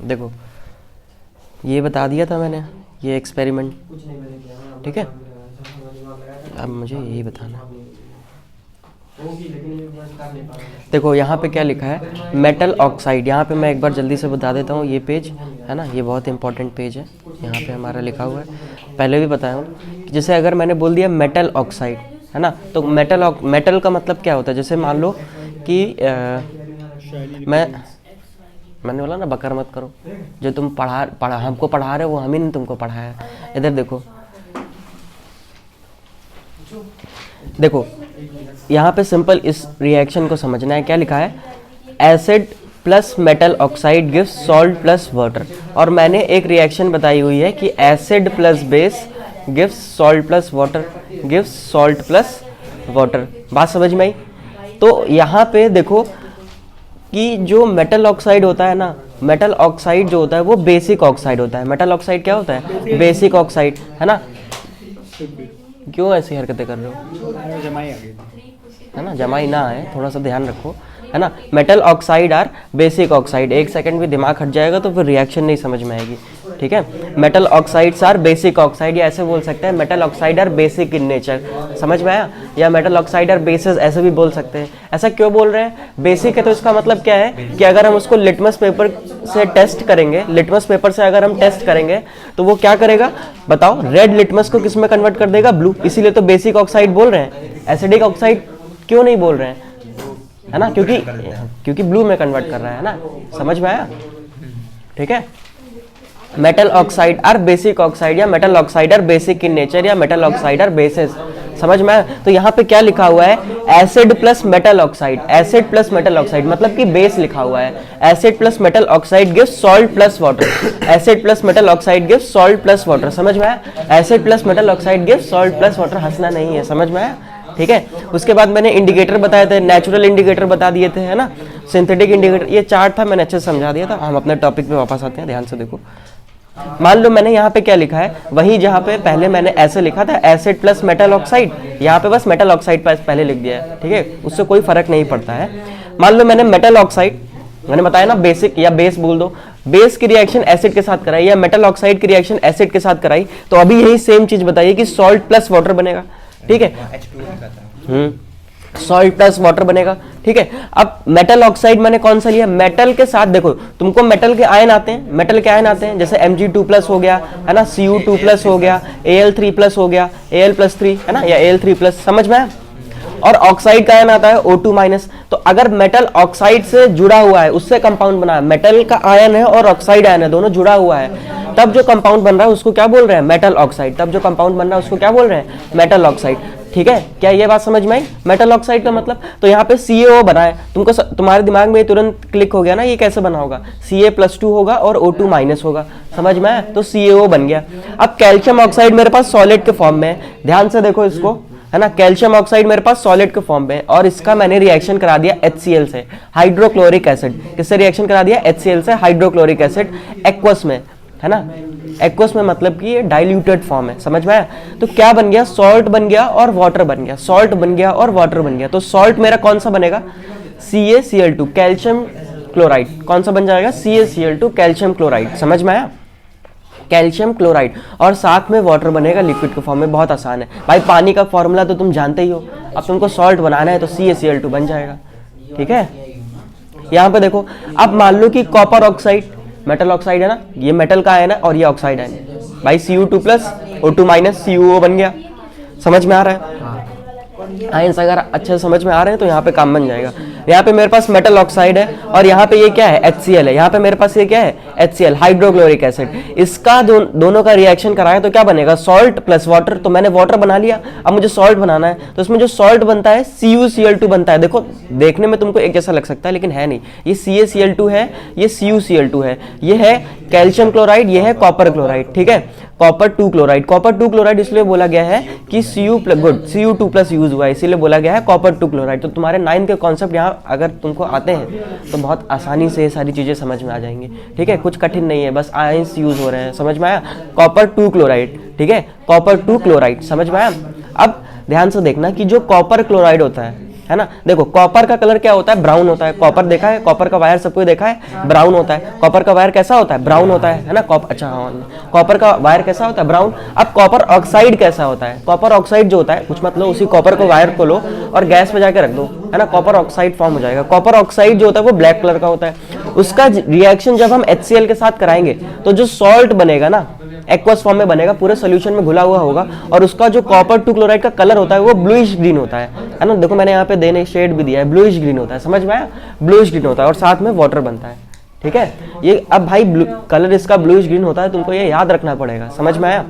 देखो ये बता दिया था मैंने, ये एक्सपेरिमेंट, ठीक है। अब मुझे यही बताना है। देखो यहाँ पे क्या लिखा है, मेटल ऑक्साइड। यहाँ पे मैं एक बार जल्दी से बता देता हूँ, ये पेज है ना, ये बहुत इंपॉर्टेंट पेज है। यहाँ पे हमारा लिखा हुआ है, पहले भी बताया हूँ कि जैसे अगर मैंने बोल दिया मेटल ऑक्साइड है ना, तो मेटल का मतलब क्या होता है। जैसे मान लो कि मैंने बोला ना बकर मत करो, जो तुम पढ़ा हमको पढ़ा रहे हो वो हम ही ने तुमको पढ़ाया। इधर देखो यहाँ पे सिंपल इस रिएक्शन को समझना है। क्या लिखा है, acid plus metal oxide gives salt plus water. और मैंने एक रिएक्शन बताई हुई है कि acid plus base gives salt plus water, gives salt plus water. बात समझ में आई। तो यहाँ पे देखो कि जो मेटल ऑक्साइड होता है ना, मेटल ऑक्साइड जो होता है वो बेसिक ऑक्साइड होता है। मेटल ऑक्साइड क्या होता है, बेसिक ऑक्साइड, है ना। क्यों ऐसी हरकतें कर रहे हो, है ना, जमाई ना आए, थोड़ा सा ध्यान रखो, है ना। Metal oxide are basic oxide. एक सेकंड भी दिमाग हट जाएगा तो फिर रिएक्शन नहीं समझ में आएगी, ठीक है। Metal oxides are basic oxide, या ऐसे बोल सकते हैं metal oxide are basic in nature, समझ में आया। या मेटल ऑक्साइड आर बेसिस ऐसे भी बोल सकते हैं। ऐसा क्यों बोल रहे हैं, बेसिक है तो इसका मतलब क्या है कि अगर हम उसको लिटमस पेपर से टेस्ट करेंगे, लिटमस पेपर से अगर हम टेस्ट करेंगे तो वो क्या करेगा बताओ, रेड लिटमस को किस में कन्वर्ट कर देगा, ब्लू। इसीलिए तो बेसिक ऑक्साइड बोल रहे हैं। एसिडिक ऑक्साइड क्यों नहीं बोल रहे हैं, है ना, क्योंकि ब्लू में कन्वर्ट कर रहा है ना। समझ में आया, ठीक है। Metal oxide are basic oxide, या metal oxide are basic in nature, या मेटल ऑक्साइड आर बेसिस। समझ में आया। तो यहाँ पे क्या लिखा हुआ है, acid plus metal oxide. Acid plus metal oxide मतलब कि बेस लिखा हुआ है। Acid plus metal oxide gives salt plus water. Acid plus metal oxide gives salt plus water. समझ में आया। Acid plus metal oxide gives salt plus water. हंसना नहीं है, समझ में आया, ठीक है। उसके बाद मैंने इंडिकेटर बताए थे, नेचुरल इंडिकेटर बता दिए थे, है ना, सिंथेटिक इंडिकेटर। ये चार्ट था, मैंने अच्छे से समझा दिया था। हम अपने टॉपिक पे वापस आते हैं, ध्यान से देखो। मान लो मैंने यहाँ पे क्या लिखा है, वही जहाँ पे पहले मैंने ऐसे लिखा था एसिड प्लस मेटल ऑक्साइड, यहाँ पे बस मेटल ऑक्साइड पहले लिख दिया है, ठीक है। उससे कोई फर्क नहीं पड़ता है। मान लो मैंने मेटल ऑक्साइड, मैंने बताया ना बेसिक या बेस बोल दो, बेस की रिएक्शन एसिड के साथ कराई या मेटल ऑक्साइड की रिएक्शन एसिड के साथ कराई, तो अभी यही सेम चीज बताइए कि सॉल्ट प्लस वाटर बनेगा, ठीक है। सॉल्ट प्लस वाटर बनेगा, ठीक है। अब मेटल ऑक्साइड मैंने कौन सा लिया, मेटल के साथ देखो तुमको मेटल के आयन आते हैं, मेटल के आयन आते हैं, जैसे Mg2+ हो गया, है ना, Cu2+ हो गया, Al3+ हो गया, Al+3, है ना, या Al3+, समझ में आया। और ऑक्साइड का आयन आता है O2-। तो अगर मेटल ऑक्साइड से जुड़ा हुआ है, उससे कंपाउंड बना है, मेटल का आयन है और ऑक्साइड आयन है, दोनों जुड़ा हुआ है, तब जो कंपाउंड बन रहा है उसको क्या बोल रहे हैं, मेटल ऑक्साइड। तब जो कंपाउंड बन रहा है उसको क्या बोल रहे हैं, मेटल ऑक्साइड, ठीक है। क्या ये बात समझ में आई, मेटल ऑक्साइड का मतलब। तो यहाँ पे CaO बना है, तुमको तुम्हारे दिमाग में तुरंत क्लिक हो गया ना, ये कैसे बना होगा, Ca+2 होगा और O2- होगा, समझ में आया। तो CaO बन गया। अब कैल्शियम ऑक्साइड मेरे पास सॉलिड के फॉर्म में है, ध्यान से देखो इसको, है ना। कैल्शियम ऑक्साइड मेरे पास सॉलिड के फॉर्म में है और इसका मैंने रिएक्शन करा दिया HCl से, हाइड्रोक्लोरिक एसिड। किससे रिएक्शन करा दिया, HCl से, हाइड्रोक्लोरिक एसिड, एक्वस में, है ना। एक्वस में मतलब कि ये डाइल्यूटेड फॉर्म है, समझ में आया। तो क्या बन गया, सॉल्ट बन गया और वाटर बन गया, सॉल्ट बन गया और वाटर बन गया। तो सॉल्ट मेरा कौन सा बनेगा, CaCl2, कैल्शियम क्लोराइड। कौन सा बन जाएगा, CaCl2, कैल्शियम क्लोराइड, समझ में आया, कैल्शियम क्लोराइड। और साथ में वाटर बनेगा लिक्विड के फॉर्म में। बहुत आसान है भाई, पानी का फॉर्मूला तो तुम जानते ही हो। अब तुमको सॉल्ट बनाना है तो CaCl2 बन जाएगा, ठीक है। यहाँ पे देखो, अब मान लो कि कॉपर ऑक्साइड, मेटल ऑक्साइड है ना, ये मेटल का है ना और ये ऑक्साइड है भाई, Cu2+, O2-, CuO बन गया, समझ में आ रहा है। आयंस अगर अच्छे से समझ में आ रहे हैं तो यहाँ पे काम बन जाएगा। यहाँ पे मेरे पास मेटल ऑक्साइड है और यहाँ पे ये क्या है, HCl है। यहाँ पे मेरे पास ये क्या है, HCl, हाइड्रोक्लोरिक एसिड। इसका दोनों का रिएक्शन कराया तो क्या बनेगा, सॉल्ट प्लस वाटर। तो मैंने वाटर बना लिया, अब मुझे सॉल्ट बनाना है, तो इसमें जो सॉल्ट बनता है CuCl2 बनता है। देखो देखने में तुमको एक जैसा लग सकता है लेकिन है नहीं, ये CaCl2 है, ये CuCl2 है, ये है कैल्शियम क्लोराइड, ये है कॉपर क्लोराइड, ठीक है, कॉपर 2 क्लोराइड। कॉपर 2 क्लोराइड इसलिए बोला गया है कि Cu2+ यूज हुआ है, इसीलिए बोला गया है कॉपर 2 क्लोराइड। तो तुम्हारे 9 के कॉन्सेप्ट यहाँ अगर तुमको आते हैं तो बहुत आसानी से ये सारी चीजें समझ में आ जाएंगी, ठीक है। कुछ कठिन नहीं है, बस आयंस यूज हो रहे हैं, समझ में आया। कॉपर 2 क्लोराइड, ठीक है, कॉपर 2 क्लोराइड, समझ में आया। अब ध्यान से देखना कि जो कॉपर क्लोराइड होता है है ना। देखो कॉपर का कलर क्या होता है, ब्राउन होता है। कॉपर देखा है, कॉपर का वायर सबको देखा है, ब्राउन होता है। कॉपर का वायर कैसा होता है, ब्राउन होता है ना। अच्छा हाँ, कॉपर का वायर कैसा होता है, ब्राउन। अब कॉपर ऑक्साइड कैसा होता है, कॉपर ऑक्साइड जो होता है, कुछ मतलब उसी कॉपर को वायर को लो और गैस पे जाके रख दो, है ना, कॉपर ऑक्साइड फॉर्म हो जाएगा। कॉपर ऑक्साइड जो होता है वो ब्लैक कलर का होता है। उसका रिएक्शन जब हम HCl के साथ कराएंगे तो जो सॉल्ट बनेगा ना, एक्वस फॉर्म में बनेगा, पूरे सोल्यूशन में घुला हुआ होगा, और उसका जो कॉपर 2 क्लोराइड का कलर होता है वो ब्लूइश ग्रीन होता है ना। देखो मैंने यहाँ पे देने शेड भी दिया है, ब्लूइश ग्रीन होता है, समझ में आया, ब्लूइश ग्रीन होता है, और साथ में वाटर बनता है, ठीक है। ये अब भाई कलर इसका ब्लूइश ग्रीन होता है, तुमको ये याद रखना पड़ेगा, समझ में आया।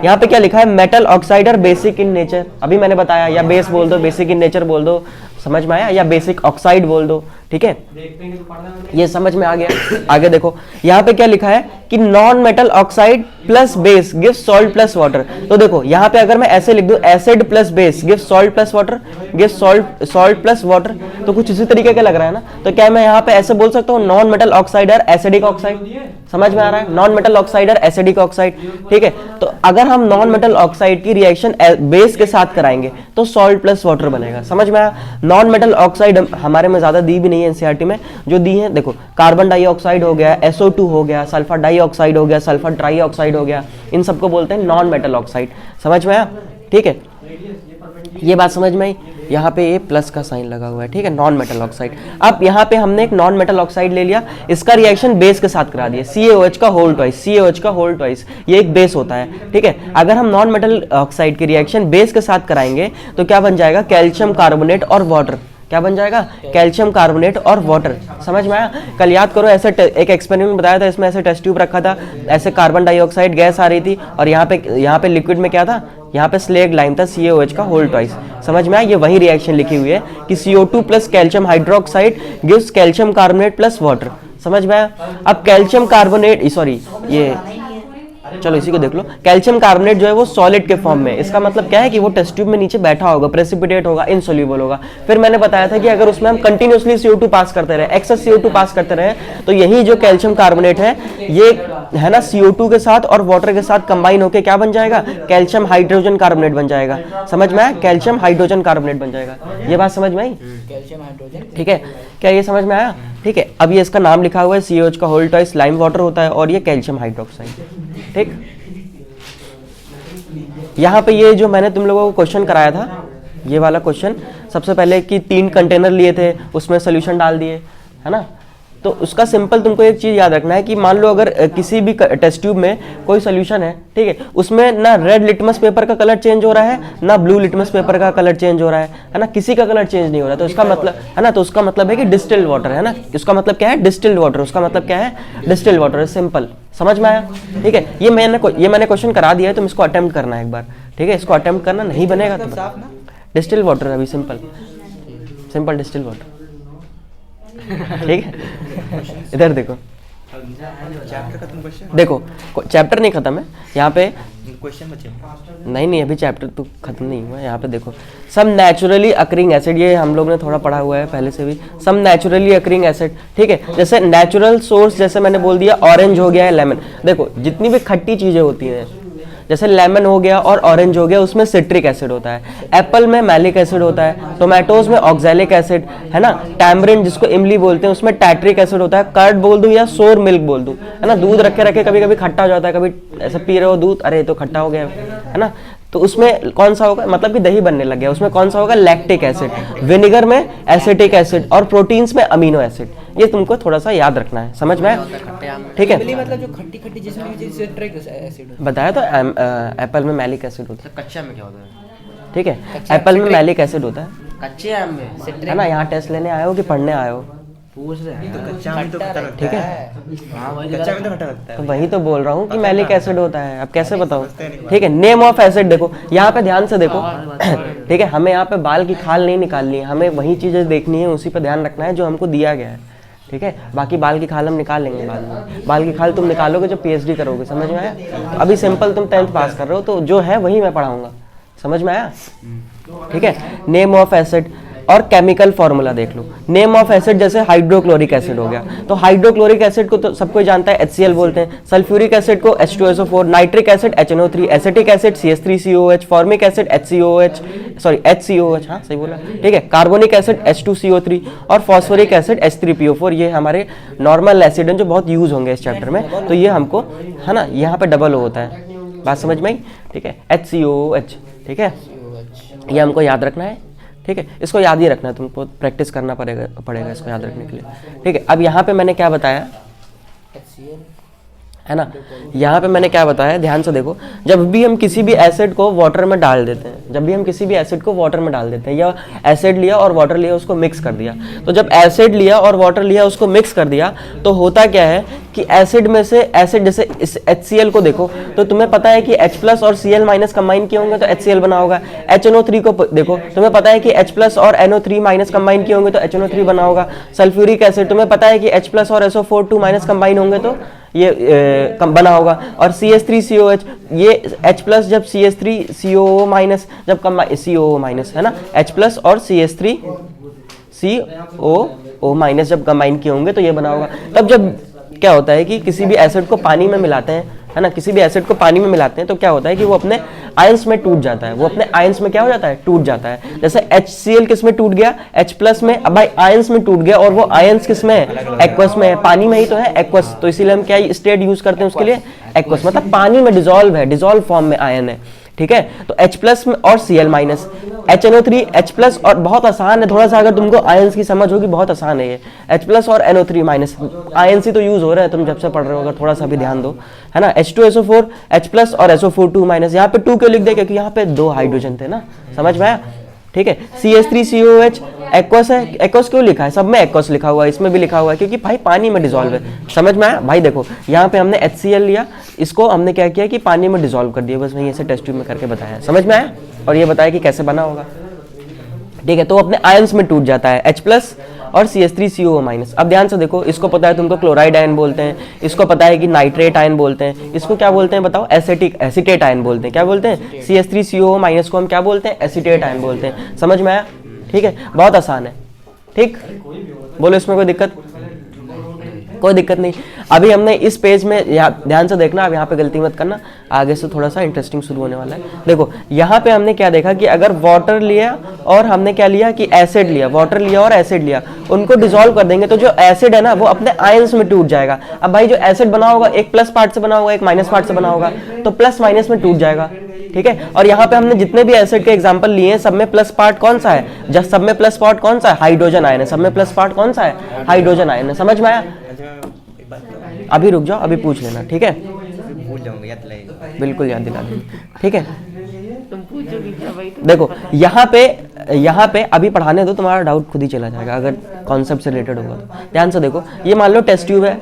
यहाँ पे क्या लिखा है, मेटल ऑक्साइड और बेसिक इन नेचर, अभी मैंने बताया, या बेस बोल दो, बेसिक इन नेचर बोल दो, समझ में आया, या बेसिक ऑक्साइड बोल दो, ठीक है, ये समझ में आ गया। आगे देखो यहाँ पे क्या लिखा है कि non metal oxide plus base give salt plus water. तो देखो यहाँ पे अगर मैं ऐसे लिख दूं, acid plus base give salt plus water, give salt plus water, तो कुछ इसी तरीके का लग रहा है ना। तो क्या मैं यहाँ पे ऐसे बोल सकता हूँ, नॉन मेटल ऑक्साइड और एसिडिक ऑक्साइड, समझ में आ रहा है, नॉन मेटल ऑक्साइड और एसिडिक ऑक्साइड, ठीक है। तो अगर हम नॉन मेटल ऑक्साइड की रिएक्शन बेस के साथ कराएंगे तो सॉल्ट प्लस वाटर बनेगा, समझ में आया। नॉन मेटल ऑक्साइड हमारे में ज्यादा दी भी नहीं है एनसीईआरटी में, जो दी है देखो, कार्बन डाइऑक्साइड हो गया, SO2 हो गया, सल्फर डाइऑक्साइड हो गया, सल्फर ट्राइऑक्साइड हो गया, इन सबको बोलते हैं नॉन मेटल ऑक्साइड, समझ में आया, ठीक है। ये बात समझ में आई। यहाँ पे ये प्लस का साइन लगा हुआ है, ठीक है, नॉन मेटल ऑक्साइड। अब यहाँ पे हमने एक नॉन मेटल ऑक्साइड ले लिया, इसका रिएक्शन बेस के साथ करा दिया, CaOH का होल ट्वाइस, CaOH का होल ट्वाइस, ये एक बेस होता है, ठीक है। अगर हम नॉन मेटल ऑक्साइड की रिएक्शन बेस के साथ कराएंगे तो क्या बन जाएगा, कैल्शियम कार्बोनेट और वाटर, क्या बन जाएगा, कैल्शियम कार्बोनेट और वाटर, समझ में आया। कल याद करो, ऐसे एक एक्सपेरिमेंट बताया था, इसमें ऐसे टेस्ट ट्यूब रखा था, ऐसे कार्बन डाइऑक्साइड गैस आ रही थी, और यहाँ पे लिक्विड में क्या था, यहाँ पे स्लेग लाइम था, CaOH का होल ट्वाइस, समझ में आया। ये वही रिएक्शन लिखी हुई है कि CO2 plus calcium hydroxide gives calcium carbonate plus water, समझ में आया। अब कैल्शियम कार्बोनेट, सॉरी ये चलो इसी को देख लो, कैल्शियम कार्बोनेट जो है वो सॉलिड के फॉर्म में, इसका मतलब क्या है कि वो टेस्ट ट्यूब में नीचे बैठा होगा, प्रेसिपिटेट होगा, इनसोल्यूबल होगा। फिर मैंने बताया था कि अगर उसमें हम कंटिन्यूअसली CO2 पास करते रहे, एक्सेस CO2 पास करते रहे, तो यही जो कैल्शियम कार्बोनेट है ये है ना, CO2 के साथ और वाटर के साथ कंबाइन होकर क्या बन जाएगा, कैल्शियम हाइड्रोजन कार्बोनेट बन जाएगा, समझ में आया, कैल्शियम हाइड्रोजन कार्बोनेट बन जाएगा। ये बात समझ में आई, कैल्शियम हाइड्रोजन, ठीक है, क्या ये समझ में आया, ठीक है। अब ये इसका नाम लिखा हुआ है, CaOH का होल ट्वाइस, लाइम वाटर होता है, और ये कैल्शियम हाइड्रोक्साइड, ठीक। यहाँ पे ये जो मैंने तुम लोगों को क्वेश्चन कराया था, ये वाला क्वेश्चन, सबसे पहले कि 3 कंटेनर लिए थे, उसमें सोल्यूशन डाल दिए, है ना। तो उसका सिंपल तुमको एक चीज याद रखना है कि मान लो अगर किसी भी टेस्ट ट्यूब में कोई सोल्यूशन है, ठीक है, उसमें ना रेड लिटमस पेपर का कलर चेंज हो रहा है, ना ब्लू लिटमस पेपर का कलर चेंज हो रहा है ना, किसी का कलर चेंज नहीं हो रहा, तो इसका मतलब है ना, तो उसका मतलब है कि डिस्टिल्ड वाटर है ना, इसका मतलब क्या है, डिस्टिल्ड वाटर, उसका मतलब क्या है, डिस्टिल्ड वाटर, सिंपल, समझ में आया, ठीक है। ये मैंने क्वेश्चन करा दिया है, तुम इसको अटेम्प्ट करना है एक बार, ठीक है, इसको अटेम्प्ट करना, नहीं बनेगा तो डिस्टिल्ड वाटर, अभी सिंपल डिस्टिल्ड वाटर, ठीक है। इधर देखो, देखो चैप्टर नहीं खत्म है यहाँ पे, क्वेश्चन बचे नहीं अभी चैप्टर तो खत्म नहीं हुआ है। यहाँ पे देखो, सम नेचुरली अकरिंग एसिड, ये हम लोग ने थोड़ा पढ़ा हुआ है पहले से भी, सम नेचुरली अकरिंग एसिड, ठीक है। जैसे नेचुरल सोर्स, जैसे मैंने बोल दिया ऑरेंज हो गया है, लेमन, देखो जितनी भी खट्टी चीजें होती हैं, जैसे लेमन हो गया और ऑरेंज हो गया, उसमें सिट्रिक एसिड होता है, एप्पल में मैलिक एसिड होता है, टोमेटोज में ऑक्सैलिक एसिड, है ना, टैमरिन जिसको इमली बोलते हैं उसमें टैट्रिक एसिड होता है, कर्ड बोल दूं या सोर मिल्क बोल दूं, है ना, दूध रखे रखे कभी कभी खट्टा हो जाता है, कभी ऐसे पी रहे हो दूध, अरे तो खट्टा हो गया, है ना, तो उसमें कौन सा होगा, मतलब कि दही बनने लग गया, उसमें कौन सा होगा, लैक्टिक एसिड, विनेगर में एसिटिक एसिड, और प्रोटीन्स में अमीनो एसिड। ये तुमको थोड़ा सा याद रखना है, समझ में, ठीक है। मतलब जो खट्टी खट्टी जिसमें सिट्रिक एसिड बताया तो एप्पल में मैलिक एसिड होता है, कच्चा में क्या होता है, ठीक है, एप्पल में मैलिक एसिड होता है, कच्चे आम में, है ना। यहाँ टेस्ट लेने आए हो कि पढ़ने आए हो, पूछ रहे हैं, तो कच्चा में तो खट्टा लगता ठीक है, हाँ वही कच्चा में तो खट्टा लगता तो वही तो बोल रहा हूँ कि मैलिक एसिड होता है, अब कैसे बताऊँ, ठीक है। नेम ऑफ एसिड देखो, यहाँ पे ध्यान से देखो, ठीक है, हमें यहाँ पे बाल की खाल नहीं निकालनी है, हमें वही चीजें देखनी है, उसी पे ध्यान रखना है जो हमको दिया गया है, ठीक है। बाकी बाल की खाल हम निकाल लेंगे बाद में, बाल की खाल तुम निकालोगे जब PhD करोगे, समझ में आया। तो अभी सिंपल तुम 10th पास कर रहे हो, तो जो है वही मैं पढ़ाऊंगा, समझ में आया, ठीक है। नेम ऑफ एसिड, और केमिकल फॉर्मूला देख लो। नेम ऑफ एसिड जैसे हाइड्रोक्लोरिक एसिड हो गया, तो हाइड्रोक्लोरिक एसिड को तो सबको जानता है HCl बोलते हैं, सल्फ्यूरिक एसिड को H2SO4, nitric acid HNO3, acetic acid CH3COH, formic acid HCOH, हाँ सही बोला, ठीक है, कार्बोनिक एसिड H2CO3 और फॉस्फोरिक एसिड H3PO4। ये हमारे नॉर्मल एसिड हैं जो बहुत यूज होंगे इस चैप्टर में, तो ये हमको है ना यहाँ पे डबल होता है, बात समझ में आई, ठीक है, HCOH, ठीक है, ये हमको याद रखना है, ठीक है, इसको याद ही रखना है, तुमको प्रैक्टिस करना पड़ेगा इसको याद रखने के लिए, ठीक है। अब यहाँ पे मैंने क्या बताया है ना, यहाँ पे मैंने क्या बताया, ध्यान से देखो, जब भी हम किसी भी एसिड को वाटर में डाल देते हैं, जब भी हम किसी भी एसिड को वाटर में डाल देते हैं, या एसिड लिया और वाटर लिया उसको मिक्स कर दिया, तो जब एसिड लिया और वाटर लिया उसको मिक्स कर दिया, तो होता क्या है कि एसिड में से एसिड, जैसे इस HCl को देखो तो तुम्हें पता है कि H+ और Cl- कंबाइन किए होंगे तो HCl बना होगा। HNO3 को देखो, तुम्हें पता है कि H+ और NO3- कंबाइन किए होंगे तो HNO3 बना होगा। सल्फ्यूरिक एसिड, तुम्हें पता है कि H+ और SO4 कंबाइन होंगे तो ये बना होगा। और CH3COH, ये H+ जब CH3COO- जब COO- है ना, H+ और CH3COO- जब कंबाइन किए होंगे तो ये बना होगा। तब जब क्या होता है कि किसी भी एसिड को पानी में मिलाते हैं, है ना, किसी भी एसिड को पानी में मिलाते हैं तो क्या होता है कि वो अपने आयंस में टूट जाता है, वो अपने आयंस में क्या हो जाता है, टूट जाता है। जैसे HCl किस में टूट गया, H+ में, अब भाई आयंस में टूट गया, और वो आयंस किस में है, एक्वस में है, पानी में ही तो है एक्वस, तो इसीलिए हम क्या स्टेट यूज करते हैं उसके लिए, एक्वस, मतलब पानी में डिजोल्व है, डिजोल्व फॉर्म में आयन है, ठीक है। तो H+ में और Cl-, HNO3, H+ और बहुत आसान है, थोड़ा सा अगर तुमको आयंस की समझ होगी, बहुत आसान है ये, H+ और NO3-, आयंस ही तो यूज हो रहा है, तुम जब से पढ़ रहे हो, अगर थोड़ा सा भी ध्यान दो, है ना। H2SO4, H+ और SO4-, यहाँ पे 2 क्यों लिख दे, क्योंकि यहाँ पे 2 हाइड्रोजन थे ना, समझ में आया, ठीक है। CH3COH एक्वस है, एक्वस क्यों लिखा है, सब में एक्वस लिखा हुआ है, इसमें भी लिखा हुआ है, क्योंकि भाई पानी में डिजोल्व है, समझ में आया भाई। देखो यहाँ पे हमने HCl लिया, इसको हमने क्या किया कि पानी में डिजोल्व कर दिया, बस वहीं ऐसे टेस्ट ट्यूब में करके बताया, समझ में आया, और ये बताया कि कैसे बना होगा, ठीक है। तो अपने आयंस में टूट जाता है H+ और CH3COO-। अब ध्यान से देखो, इसको पता है तुमको क्लोराइड आयन बोलते हैं, इसको पता है कि नाइट्रेट आयन बोलते हैं, इसको क्या बोलते हैं बताओ, एसिटेट आयन बोलते हैं, क्या बोलते हैं, CH3COO- को हम क्या बोलते हैं, एसिटेट आयन बोलते हैं, समझ में आया, ठीक है, बहुत आसान है, ठीक, बोलो इसमें कोई दिक्कत, कोई दिक्कत नहीं। अभी हमने इस पेज में ध्यान से देखना, अब यहाँ पे गलती मत करना, आगे से थोड़ा सा इंटरेस्टिंग शुरू होने वाला है। देखो यहाँ पे हमने क्या देखा कि अगर वाटर लिया और हमने क्या लिया कि एसिड लिया, वाटर लिया और एसिड लिया, उनको डिसॉल्व कर देंगे तो जो एसिड है ना वो अपने आयंस में टूट जाएगा। अब भाई जो एसिड बना होगा एक प्लस पार्ट से बना होगा, एक माइनस पार्ट से बना होगा, तो प्लस माइनस में टूट जाएगा, ठीक है। और यहाँ पे हमने जितने भी एसिड के एग्जांपल लिए हैं सब में प्लस पार्ट कौन सा है, जब सब में प्लस पार्ट कौन सा है, हाइड्रोजन आयन है, सब में प्लस पार्ट कौन सा है, हाइड्रोजन आयन है, समझ में आया। अभी रुक जाओ, अभी पूछ लेना, ठीक है, भूल जाऊंगा, याद दिलाएगा, बिल्कुल याद दिला देंगे, ठीक है। देखो यहाँ पे अभी पढ़ाने दो, तुम्हारा डाउट खुद ही चला जाएगा अगर कॉन्सेप्ट से रिलेटेड होगा तो। ध्यान से देखो, ये मान लो टेस्ट ट्यूब है,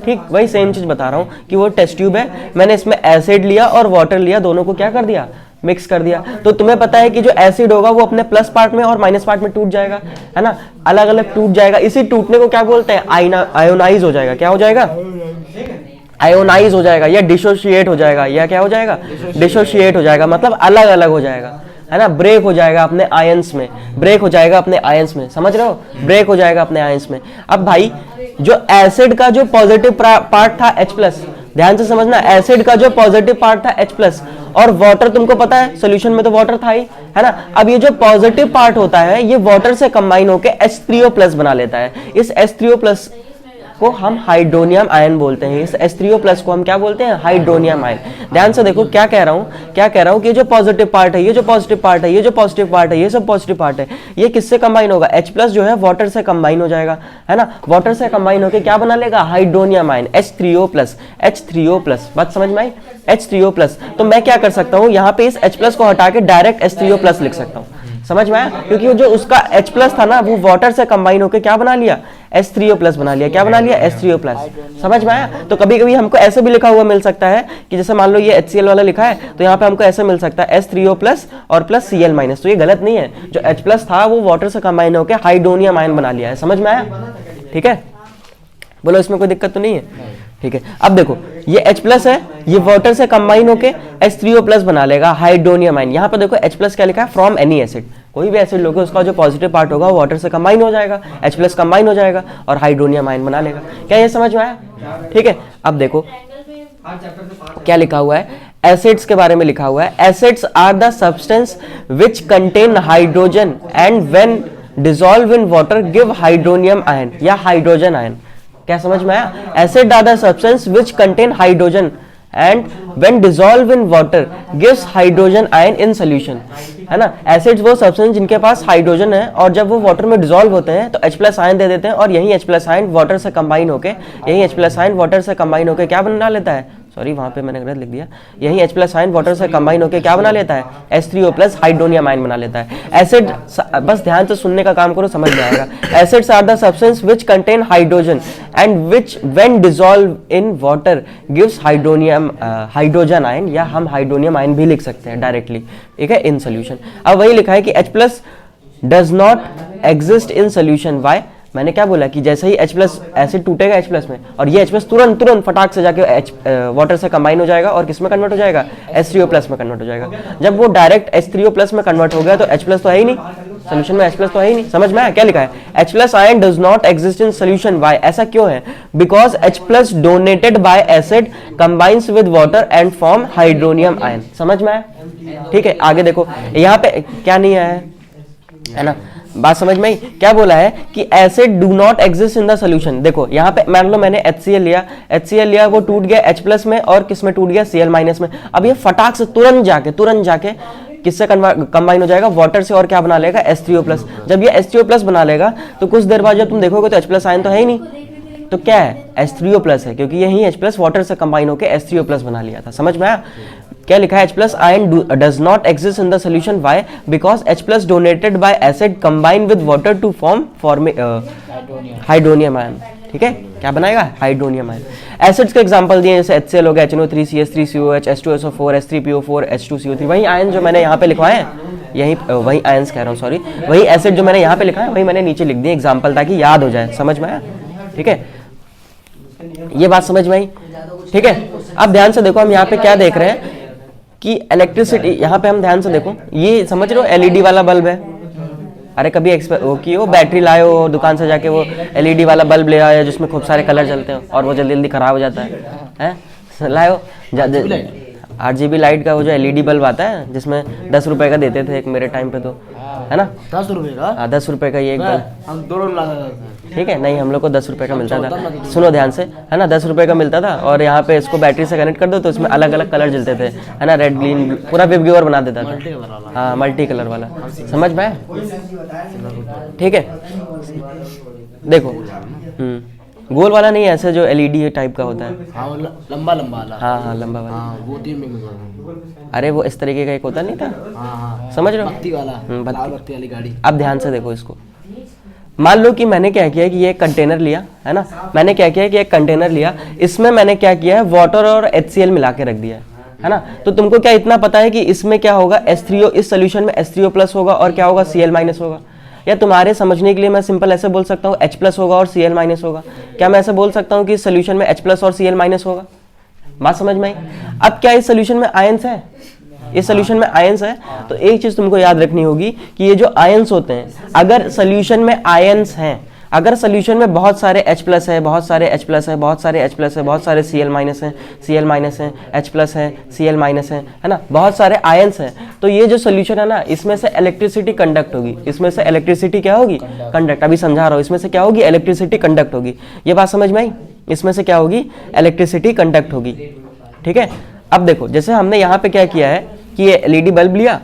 ठीक, वही सेम चीज बता रहा हूँ कि वो टेस्ट ट्यूब है, मैंने इसमें एसिड लिया और वाटर लिया, दोनों को क्या कर दिया, मिक्स कर दिया। तो तुम्हें पता है कि जो एसिड होगा वो अपने प्लस पार्ट में और माइनस पार्ट में टूट जाएगा, है ना, अलग अलग टूट जाएगा। इसी टूटने को क्या बोलते हैं, आयोनाइज हो जाएगा, क्या हो जाएगा, आयोनाइज हो जाएगा, या डिसोशिएट हो जाएगा, या क्या हो जाएगा, डिसोशिएट हो जाएगा, मतलब अलग अलग हो जाएगा, है ना, ब्रेक हो जाएगा अपने आयंस में, ब्रेक हो जाएगा अपने आयंस में, समझ रहे हो, ब्रेक हो जाएगा अपने आयंस में। अब भाई जो एसिड का जो पॉजिटिव पार्ट था H+, ध्यान से समझना, एसिड का जो पॉजिटिव पार्ट था H+, और वाटर तुमको पता है सॉल्यूशन में तो वाटर था ही, है ना। अब ये जो पॉजिटिव पार्ट होता है ये वाटर से कंबाइन होकर H3O+ बना लेता है। इस H3O+ को हम हाइड्रोनियम आयन बोलते हैं, इस H3O+ को हम क्या बोलते हैं, हाइड्रोनियम आयन। ध्यान से देखो क्या कह रहा हूँ कि जो पॉजिटिव पार्ट है, ये जो पॉजिटिव पार्ट है, ये जो पॉजिटिव पार्ट है, ये सब पॉजिटिव पार्ट है, ये किससे कंबाइन होगा, H+ जो है वाटर से कंबाइन हो जाएगा, है ना, वाटर से कंबाइन होकर क्या बना लेगा, हाइड्रोनियम आयन, H3O+, बात समझ में आई, H3O+। तो मैं क्या कर सकता हूँ, यहाँ पे इस H+ को हटा के डायरेक्ट H3O+ लिख सकता हूँ, समझ में आया, क्योंकि जो उसका H+ था ना वो वाटर से कंबाइन होकर क्या बना लिया, H3O+ बना लिया, क्या बना लिया, H3O+, समझ में आया। तो कभी कभी हमको ऐसे भी लिखा हुआ मिल सकता है कि जैसे मान लो ये HCl वाला लिखा है तो यहाँ पे हमको ऐसे मिल सकता है H3O+ और प्लस Cl-, तो ये गलत नहीं है, जो H+ था वो वाटर से कंबाइन होकर हाइड्रोनियम आयन बना लिया है, समझ में आया, ठीक है, बोलो इसमें कोई दिक्कत तो नहीं है, ठीक है। अब देखो ये H+ है, ये वाटर से कंबाइन होके H3O+ बना लेगा हाइड्रोनियम आयन। यहाँ पे देखो H+ क्या लिखा है, फ्रॉम एनी एसिड, कोई भी एसिड लोगे उसका जो पॉजिटिव पार्ट होगा वो वाटर से कंबाइन हो जाएगा, H+ कंबाइन हो जाएगा और हाइड्रोनियम आयन बना लेगा। क्या ये समझ में आया? ठीक है, अब देखो क्या लिखा हुआ है, एसिड्स के बारे में लिखा हुआ है, acids are the substance which contain hydrogen and when dissolve in water give hydronium ion या हाइड्रोजन आयन। क्या समझ में आया? Acid are the substance which contain hydrogen and when dissolve in water gives hydrogen ion in solution, है ना। Acids वो substance जिनके पास hydrogen है और जब वो वाटर में डिसॉल्व होते हैं तो H+ आयन दे देते हैं और यही H+ आयन वाटर से कंबाइन होके क्या बना लेता है, सॉरी वहां पे मैंने गलत लिख दिया, यही H+ आयन वाटर से कंबाइन होके क्या बना लेता है, H3O+ हाइड्रोनियम आयन बना लेता है। एसिड, बस ध्यान से सुनने का काम करो, समझ में आएगा। Acids are the substance which contain hydrogen and which when dissolve in water gives hydrogen ion, या हम हाइड्रोनियम आयन भी लिख सकते हैं डायरेक्टली, ठीक है, इन सोल्यूशन। अब वही लिखा है कि H+ does not exist in solution. Y? मैंने क्या बोला कि जैसे ही H+ एसिड टूटेगा H+ में और ये H+ तुरंत फटाक से जाके वाटर से कंबाइन हो जाएगा और किस में कन्वर्ट हो जाएगा, H3O+ में कन्वर्ट हो जाएगा। जब वो डायरेक्ट H3O+ में कन्वर्ट हो गया तो H+ तो है ही नहीं सोल्यूशन में, H+ तो है ही नहीं। समझ में आया क्या लिखा है? H+ ion does not exist in solution. Y? ऐसा क्यों है? Because H+ donated bye acid combines with water and form hydronium ion. समझ में आया? ठीक है, आगे देखो यहाँ पे क्या नहीं आया है ना, बात समझ में आई? क्या बोला है कि acid do not exist in the solution. देखो यहाँ पे मान लो मैंने HCl लिया, वो टूट गया H+ में और किस में टूट गया, Cl- में। अब ये फटाक से तुरंत जाके किससे कंबाइन हो जाएगा, वाटर से, और क्या बना लेगा, H3O+। जब ये H3O+ बना लेगा तो कुछ देर बाद जब तुम देखोगे तो H+ आयन तो है ही नहीं, तो क्या है, H3O+ है, क्योंकि यही H+ वाटर से कंबाइन होकर H3O+ बना लिया था। समझ में आया? क्या लिखा है? H+ ion does not exist in the solution. Y? Because H+ donated bye acid combine with water to form hydronium ion. ठीक है, क्या बनाएगा, हाइड्रोनियम आयन। एसिड्स के एग्जांपल दिए जैसे HCl हो गया, HNO3 3COH, H2SO4, H3PO4, H2CO3। वही आयन जो मैंने यहाँ पे लिखवाए हैं, वही आयंस कह रहा हूँ, सॉरी, वही एसिड जो मैंने यहाँ पे लिखा है वही मैंने नीचे लिख दिया एग्जाम्पल, ताकि याद हो जाए। समझ में आया? ठीक है, ये बात समझ में आई? ठीक है, अब ध्यान से देखो, हम यहाँ पे क्या देख रहे हैं कि इलेक्ट्रिसिटी, यहाँ पे हम ध्यान से देखो, ये समझ रहे हो LED वाला बल्ब है। अरे कभी वो बैटरी लाए हो दुकान से जाके, वो LED वाला बल्ब ले आए जिसमें खूब सारे कलर जलते हैं और वो जल्दी जल्दी खराब हो जाता है लाए हो 8GB लाइट का वो जो LED बल्ब आता है जिसमें 10 रुपए का देते थे एक मेरे टाइम पे, तो है ना, 10 रुपए का। हाँ 10 रुपए का ये एक बल्ब, हम दोनों लाते थे। ठीक है, नहीं हम लोग को 10 रुपए का मिलता था। सुनो ध्यान से, है ना, 10 रुपए का मिलता था और यहाँ पे इसको बैटरी से कनेक्ट कर दो तो इसमें अलग अलग कलर जलते थे, है ना, रेड ग्रीन, पूरा विप गिवर बना देता था। हाँ, मल्टी कलर वाला। समझ में आया? ठीक है, देखो गोल वाला नहीं, ऐसे जो LED टाइप का होता है, हाँ लंबा वाला। हाँ लंबा वाला, वो 3 में। अरे वो इस तरीके का एक होता नहीं था, हाँ समझ रहे हो, बत्ती वाला, बत्ती वाली गाड़ी। अब ध्यान से देखो इसको, मान लो कि मैंने क्या किया कि ये एक कंटेनर लिया, है ना, मैंने क्या किया कि एक कंटेनर लिया, इसमें मैंने क्या किया है, वाटर और HCl मिला के रख दिया है ना। तो तुमको क्या इतना पता है कि इसमें क्या होगा, H3O, इस सोल्यूशन में H3O+ होगा और क्या होगा, Cl- होगा। या तुम्हारे समझने के लिए मैं सिंपल ऐसे बोल सकता हूँ H+ होगा और Cl- होगा। क्या मैं ऐसे बोल सकता हूँ कि इस सोल्यूशन में H+ और Cl- होगा? बात समझ में आई? अब क्या इस सोल्यूशन में आयंस है, इस सोल्यूशन में आयंस है, तो एक चीज तुमको याद रखनी होगी कि ये जो आयंस होते हैं, अगर सोल्यूशन में आयंस हैं, अगर सोल्यूशन में बहुत सारे H+ है, बहुत सारे H+ है, बहुत सारे H+ है, बहुत सारे Cl- हैं, Cl- हैं, H+ है, Cl- है ना, बहुत सारे आयंस हैं, तो ये जो सोल्यूशन है ना, इसमें से इलेक्ट्रिसिटी कंडक्ट होगी, इसमें से इलेक्ट्रिसिटी क्या होगी, कंडक्ट। अभी समझा रहा हूँ, इसमें से क्या होगी, इलेक्ट्रिसिटी कंडक्ट होगी। ये बात समझ में आई? इसमें से क्या होगी, इलेक्ट्रिसिटी कंडक्ट होगी। ठीक है, अब देखो जैसे हमने यहाँ पे क्या किया है कि ये LED बल्ब लिया,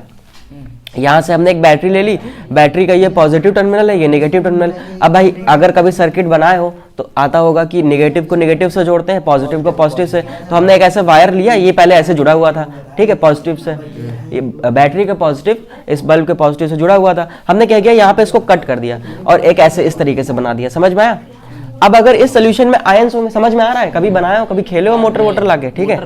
यहाँ से हमने एक बैटरी ले ली, बैटरी का ये पॉजिटिव टर्मिनल है, ये नेगेटिव टर्मिनल। अब भाई अगर कभी सर्किट बनाए हो तो आता होगा कि नेगेटिव को नेगेटिव से जोड़ते हैं, पॉजिटिव को पॉजिटिव से। तो हमने एक ऐसे वायर लिया, ये पहले ऐसे जुड़ा हुआ था, ठीक है, पॉजिटिव से, ये बैटरी का पॉजिटिव इस बल्ब के पॉजिटिव से जुड़ा हुआ था। हमने क्या किया, यहाँ पे इसको कट कर दिया और एक ऐसे इस तरीके से बना दिया। समझ में आया? अब अगर इस सोल्यूशन में आयंस होंगे, समझ में आ रहा है? कभी बनाया हो, कभी खेले हो मोटर वोटर लाके, ठीक है।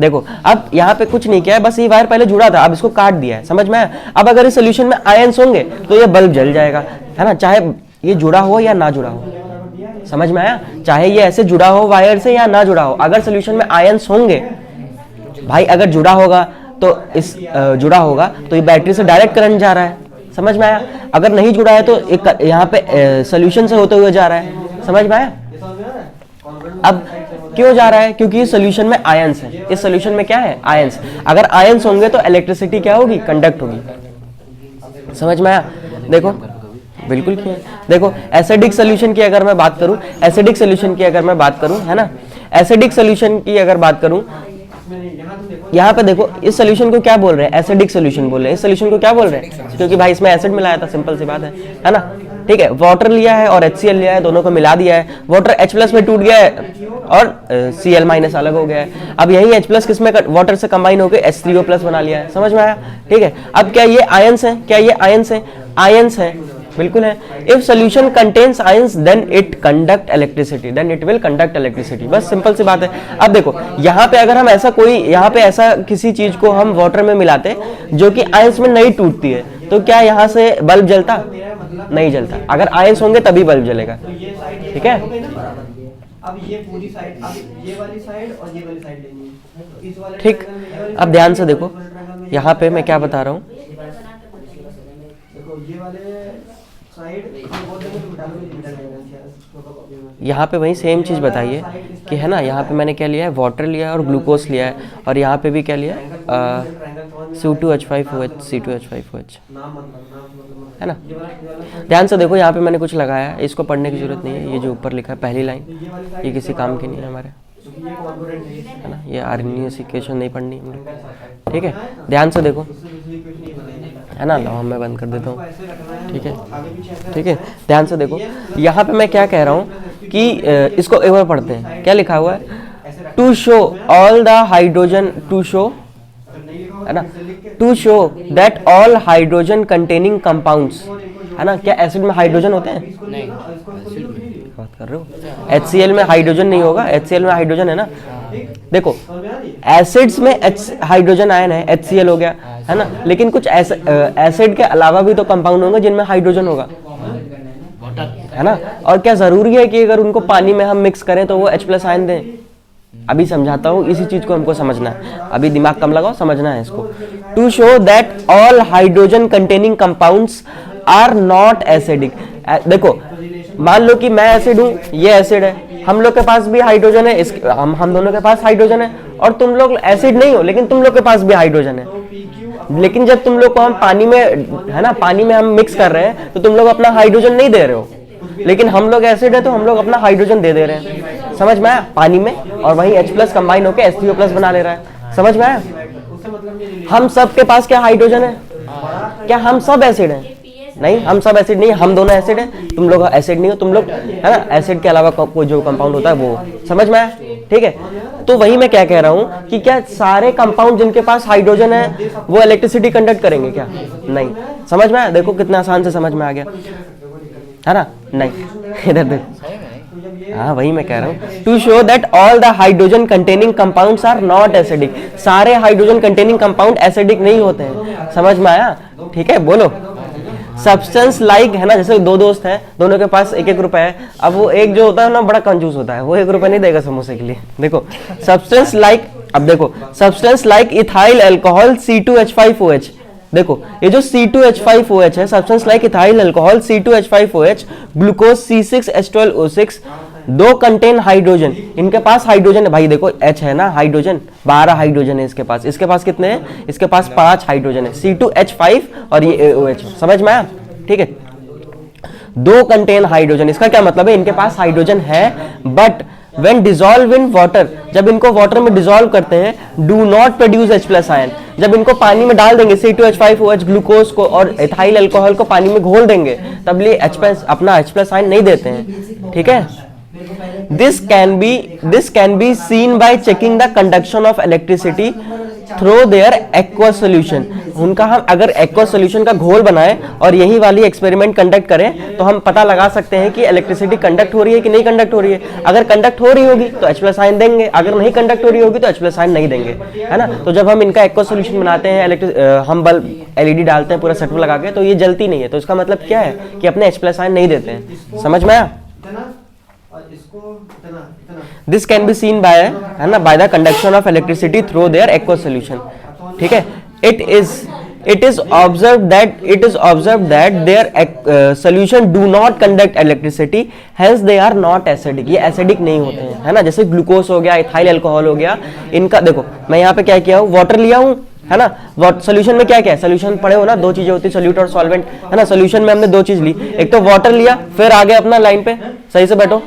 देखो अब यहाँ पे कुछ नहीं किया है, बस ये वायर पहले जुड़ा था, अब इसको काट दिया है। समझ में आया? अब अगर इस सोल्यूशन में आयंस होंगे तो ये बल्ब जल जाएगा, है ना, चाहे ये जुड़ा हो या ना जुड़ा हो। समझ में आया? चाहे ये ऐसे जुड़ा हो वायर से या ना जुड़ा हो, अगर सोल्यूशन में आयंस होंगे, भाई अगर जुड़ा होगा तो इस जुड़ा होगा तो ये बैटरी से डायरेक्ट करंट जा रहा है। समझ में आया? अगर नहीं जुड़ा है तो एक यहाँ पे सोल्यूशन से होते हुए जा रहा है, समझ में आया? अब क्यों जा रहा है? क्योंकि इस सोल्यूशन में आयंस है, इस सोल्यूशन में क्या है? आयंस। अगर आयंस होंगे तो इलेक्ट्रिसिटी क्या होगी? कंडक्ट होगी। समझ में आया? देखो बिल्कुल क्यों, देखो एसिडिक सोल्यूशन की अगर मैं बात करूं, एसिडिक सोल्यूशन की अगर मैं बात करूं, है ना, एसिडिक सोल्यूशन की अगर बात करूं, यहाँ पे देखो इस सोल्यूशन को क्या बोल रहे हैं? एसिडिक सोल्यूशन बोल रहे हैं। इस सोल्यूशन को क्या बोल रहे हैं? क्योंकि भाई इसमें एसिड मिलाया था, सिंपल सी बात है ना? ठीक है, वाटर लिया है और HCl लिया है, दोनों को मिला दिया है, वाटर H+ में टूट गया है और Cl- अलग हो गया है। अब यही H+ किसमें वाटर से कंबाइन होकर H3O+ बना लिया है। समझ में आया? ठीक है, अब क्या ये आयंस है? क्या ये आयंस है? आयंस है, बिल्कुल है। If solution contains ions then it conduct electricity, then it will conduct electricity. बस सिंपल सी बात है। अब देखो यहाँ पे अगर हम ऐसा कोई, यहाँ पे ऐसा किसी चीज को हम वाटर में मिलाते जो कि आयंस में नहीं टूटती है, तो क्या यहाँ से बल्ब जलता? नहीं जलता। अगर आयंस होंगे तभी बल्ब जलेगा, ठीक है? अब ये पूरी साइड, अब ये वाली साइड और ये वाली साइड लेनी है, तो इस वाले ठीक। अब ध्यान से देखो यहाँ पे मैं क्या बता रहा हूँ। देखो ये वाले साइड बोल देंगे तो मिटा लोगे, मिटा जाएगा। यहाँ पे वही सेम चीज़ बताइए कि है ना, यहाँ पे मैंने क्या लिया है? वाटर लिया है और ग्लूकोज लिया है, और यहाँ पे भी क्या लिया है? C2H5OH, C2H5OH, है ना? ध्यान से देखो यहाँ पे मैंने कुछ लगाया है, इसको पढ़ने की जरूरत नहीं है। ये जो ऊपर लिखा है पहली लाइन, ये किसी काम की नहीं है हमारे, है ना? ये आर्गेनियस इक्वेशन नहीं पढ़नी हमने, ठीक है? ध्यान से देखो, है ना? लो मैं बंद कर देता हूँ, ठीक है? ठीक है, ध्यान से देखो यहाँ पे मैं क्या कह रहा हूँ कि इसको एक बार पढ़ते हैं। क्या लिखा हुआ है? To show all the hydrogen, to show, है ना, to show that all hydrogen containing compounds, है ना? क्या एसिड में हाइड्रोजन होते हैं? नहीं, बात कर रहे हो? HCl में हाइड्रोजन नहीं होगा, HCl में हाइड्रोजन है ना? देखो एसिड्स में हाइड्रोजन आयन है, HCl हो गया, है ना? लेकिन कुछ एसिड के अलावा भी तो कंपाउंड होंगे जिनमें हाइड्रोजन होगा, है ना? और क्या जरूरी है कि अगर उनको पानी में हम मिक्स करें तो वो H+ आयन दें? अभी समझाता हूँ, इसी चीज को हमको समझना है, अभी दिमाग कम लगाओ, समझना है इसको। To show that all hydrogen containing compounds are not acidic. देखो मान लो कि मैं एसिड हूँ, ये एसिड है, हम लोग के पास भी हाइड्रोजन है, हम दोनों के पास हाइड्रोजन है, और तुम लोग एसिड नहीं हो लेकिन तुम लोग के पास भी हाइड्रोजन है। लेकिन जब तुम लोग को हम पानी में, है ना, पानी में हम मिक्स कर रहे हैं तो तुम लोग अपना हाइड्रोजन नहीं दे रहे हो, लेकिन हम लोग एसिड है तो हम लोग अपना हाइड्रोजन दे रहे हैं। समझ में आया? पानी में, और वही H+ कंबाइन होकर H3O+ बना ले रहा है। समझ में आया? हम सब के पास क्या हाइड्रोजन है? क्या हम सब एसिड हैं? नहीं, हम सब एसिड नहीं, हम दोनों एसिड हैं, तुम लोग एसिड नहीं हो, तुम लोग, है ना, एसिड के अलावा कोई जो कंपाउंड होता है वो। समझ में आया? ठीक है, तो वही मैं क्या कह रहा हूँ कि क्या सारे कंपाउंड जिनके पास हाइड्रोजन है वो इलेक्ट्रिसिटी कंडक्ट करेंगे क्या? नहीं। समझ में आया? देखो कितना आसान से समझ में आ गया, है ना? नहीं, इधर देखो, हाँ वही मैं कह रहा हूँ। To show that all the hydrogen containing compounds are not acidic, सारे हाइड्रोजन कंटेनिंग कंपाउंड एसिडिक नहीं होते हैं। समझ में आया? ठीक है, बोलो। सब्सटेंस लाइक, है ना, जैसे दो दोस्त हैं, दोनों के पास 1-1 रुपए है, अब वो एक जो होता है ना बड़ा कंजूस होता है, वो 1 रुपए नहीं देगा समोसे के लिए। देखो सब्सटेंस लाइक, अब देखो substance like ethyl alcohol C2H5OH, देखो ये जो C2H5OH है, substance like ethyl alcohol C2H5OH, glucose C6H12O6, दो कंटेन हाइड्रोजन, इनके पास हाइड्रोजन है भाई, देखो H है ना, हाइड्रोजन 12 हाइड्रोजन है इसके पास, इसके पास कितने हैं? इसके पास 5 हाइड्रोजन है, C2H5 और ये OH। समझ में आया? ठीक है, दो कंटेन हाइड्रोजन, इसका क्या मतलब है? इनके पास हाइड्रोजन है, but when dissolve in water, जब इनको वाटर में डिसॉल्व करते हैं, do not produce H+ ion, जब इनको पानी में डाल देंगे C2H5OH ग्लूकोज को और इथाइल अल्कोहल को पानी में घोल देंगे, तब ये अपना H+ आयन नहीं देते हैं। ठीक है, this can be seen by checking the conduction of electricity through their aqueous solution। उनका हम अगर एक्वा सोल्यूशन का घोल बनाएं और यही वाली एक्सपेरिमेंट कंडक्ट करें तो हम पता लगा सकते हैं कि इलेक्ट्रिसिटी कंडक्ट हो रही है कि नहीं कंडक्ट हो रही है। अगर कंडक्ट हो रही होगी तो H+ आयन देंगे, अगर नहीं कंडक्ट हो रही होगी तो H+ आयन नहीं देंगे, है ना। तो जब हम इनका एक्वा सोल्यूशन बनाते हैं, हम बल्ब LED डालते हैं पूरा सेटअप लगा के, तो ये जलती नहीं है, तो इसका मतलब क्या है कि अपने H+ आयन नहीं देते हैं। समझ में आया? This can be seen bye, है ना, by the conduction of electricity through their aqua solution. ठीक है, it is observed that their solution do not conduct electricity, hence they are not acidic. ये acidic नहीं होते हैं, है ना. जैसे ग्लूकोज हो गया, इथाइल अल्कोहल हो गया, इनका देखो मैं यहाँ पे क्या किया हूँ, वाटर लिया हूँ, है ना. सोल्यूशन में क्या क्या है, सोल्यूशन पढ़े हो ना, दो चीजें होती है, सोल्यूट और सॉल्वेंट, है ना. सोल्यूशन में हमने दो चीज ली, एक तो वाटर लिया, फिर आगे अपना लाइन पे सही से बैठो,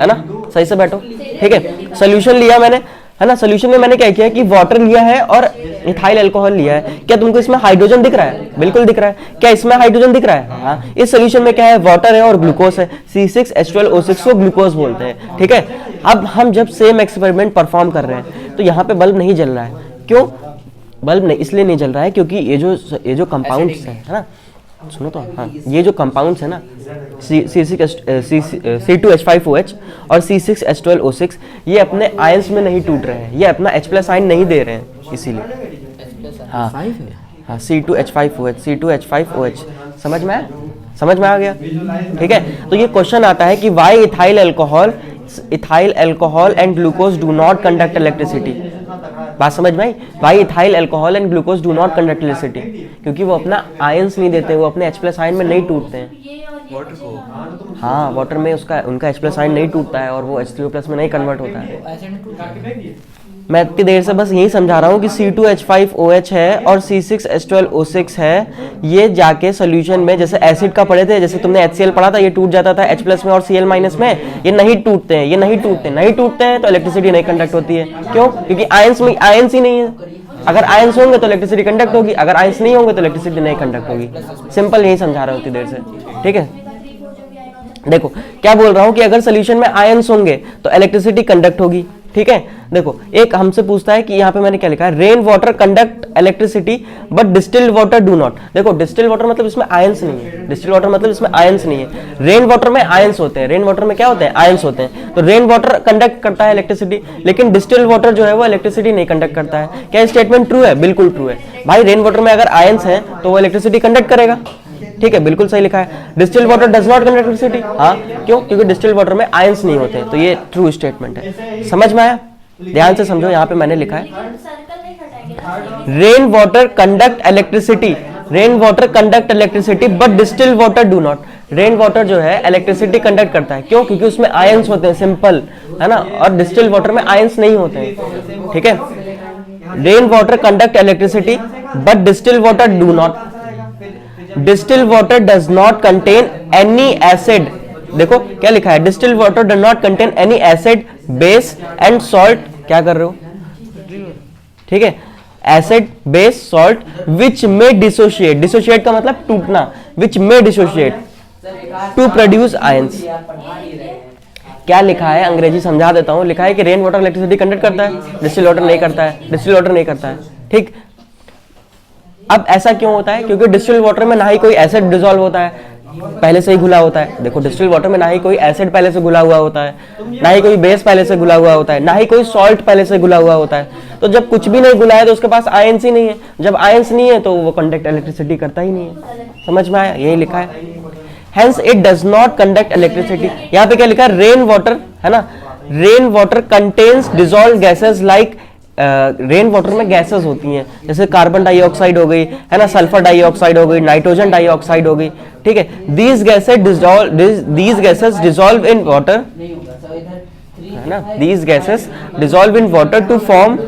है ना, सही से बैठो, ठीक है. सोल्यूशन लिया मैंने, है ना. सोल्यूशन में मैंने क्या किया कि वाटर लिया है और इथाइल अल्कोहल लिया है. क्या तुमको इसमें हाइड्रोजन दिख रहा है? बिल्कुल दिख रहा है. क्या इसमें हाइड्रोजन दिख रहा है? हाँ. इस सोल्यूशन में क्या है, वाटर है और ग्लूकोज है, C6H12O6 को ग्लूकोज बोलते हैं, ठीक है. अब हम जब सेम एक्सपेरिमेंट परफॉर्म कर रहे हैं तो यहाँ पे बल्ब नहीं जल रहा है. क्यों बल्ब नहीं इसलिए नहीं जल रहा है क्योंकि ये जो कंपाउंड्स है ना, सुनो तो, हाँ, ये जो कंपाउंड्स है ना, C2H5OH और C6H12O6, ये अपने आयंस में नहीं टूट रहे हैं, ये अपना H+ आयन नहीं दे रहे हैं, इसीलिए. हाँ हाँ, C2H5OH, समझ में आया? समझ में आ गया, ठीक है. तो ये क्वेश्चन आता है कि why ethyl alcohol and glucose do not conduct electricity. बात समझ में आई? Why ethyl alcohol and glucose do not conduct electricity, क्योंकि वो अपना आयंस नहीं देते, वो अपने H+ आयन में नहीं टूटते हैं. हाँ, वाटर में उनका H+ आयन नहीं टूटता है और वो H3O+ में नहीं कन्वर्ट होता है. मैं इतनी देर से बस यही समझा रहा हूँ कि C2H5OH है और C6H12O6 है, ये जाके सोल्यूशन में, जैसे एसिड का पढ़े थे, जैसे तुमने HCl पढ़ा था, ये टूट जाता था H+ में और Cl- में, ये नहीं टूटते हैं, नहीं टूटते हैं तो इलेक्ट्रिसिटी नहीं कंडक्ट होती है. क्यों? क्योंकि आयंस ही नहीं है. अगर आयंस होंगे तो इलेक्ट्रिसिटी कंडक्ट होगी, अगर आयंस नहीं होंगे तो इलेक्ट्रिसिटी नहीं कंडक्ट होगी. सिंपल यही समझा रहा हूँ इतनी देर से, ठीक है. देखो क्या बोल रहा हूँ कि अगर सोल्यूशन में आयंस होंगे तो इलेक्ट्रिसिटी कंडक्ट होगी, ठीक है. देखो एक हमसे पूछता है कि यहाँ पे मैंने क्या लिखा है, rain water conduct electricity but distilled water do not. देखो डिस्टिल्ड वाटर मतलब इसमें आयंस नहीं है, डिस्टिल्ड वाटर मतलब इसमें आयंस नहीं है. रेन वाटर में आयंस होते हैं, रेन वाटर में क्या होते हैं, आयंस होते हैं. तो रेन वाटर कंडक्ट करता है इलेक्ट्रिसिटी, लेकिन डिस्टिल्ड वाटर जो है वो इलेक्ट्रिसिटी नहीं कंडक्ट करता है. क्या स्टेटमेंट ट्रू है? बिल्कुल ट्रू है भाई. रेन वाटर में अगर आयंस है तो वो इलेक्ट्रिसिटी कंडक्ट करेगा, ठीक है, बिल्कुल सही लिखा है. Distilled water does not conduct electricity, हाँ क्यों? क्योंकि डिस्टिल्ड वाटर में आयंस नहीं होते. तो ये ट्रू स्टेटमेंट है. समझ में आया? ध्यान से समझो, यहाँ पे मैंने लिखा है rain water conduct electricity but distilled water do not. Rain water जो है इलेक्ट्रिसिटी कंडक्ट करता है, क्यों? क्योंकि उसमें आयंस होते हैं, सिंपल है ना. और डिस्टिल्ड वाटर में आयंस नहीं होते हैं, ठीक है. Rain water conduct electricity but distilled water do not. Distilled water does not contain any acid. देखो क्या लिखा है, distilled water does not contain any acid, base and salt. क्या कर रहे हो, ठीक है, एसिड, बेस, सॉल्ट विच में डिसोशिएट. डिसोशिएट का मतलब टूटना, विच में डिसोशिएट टू प्रोड्यूस आयंस. क्या लिखा है, अंग्रेजी समझा देता हूं. लिखा है कि रेन वाटर इलेक्ट्रिसिटी कंडक्ट करता है, डिस्टिल्ड वाटर नहीं करता है, डिस्टिल्ड वाटर नहीं करता है, ठीक. अब ऐसा क्यों होता है? क्योंकि डिस्टिल्ड वाटर में ना ही कोई एसिड डिसॉल्व होता है, पहले से ही घुला होता है. देखो डिस्टिल्ड वाटर में ना ही कोई एसिड पहले से घुला हुआ होता है, ना ही कोई बेस पहले से घुला हुआ होता है, ना ही कोई सॉल्ट पहले से घुला हुआ होता है. तो जब कुछ भी नहीं घुला है तो उसके पास आयंस ही नहीं है. जब आयंस नहीं है तो वो कंडक्ट इलेक्ट्रिसिटी करता ही नहीं है. समझ में आया? यही लिखा है. Hence it does not conduct electricity. यहाँ पे क्या लिखा है, रेन वाटर, है ना. Rain water contains dissolve gases like, rain water में गैसेस होती हैं, जैसे कार्बन डाइऑक्साइड हो गई, है ना, सल्फर डाइऑक्साइड हो गई, नाइट्रोजन डाइऑक्साइड हो गई, ठीक है. These gases dissolve in water, है ना. These gases dissolve in water to form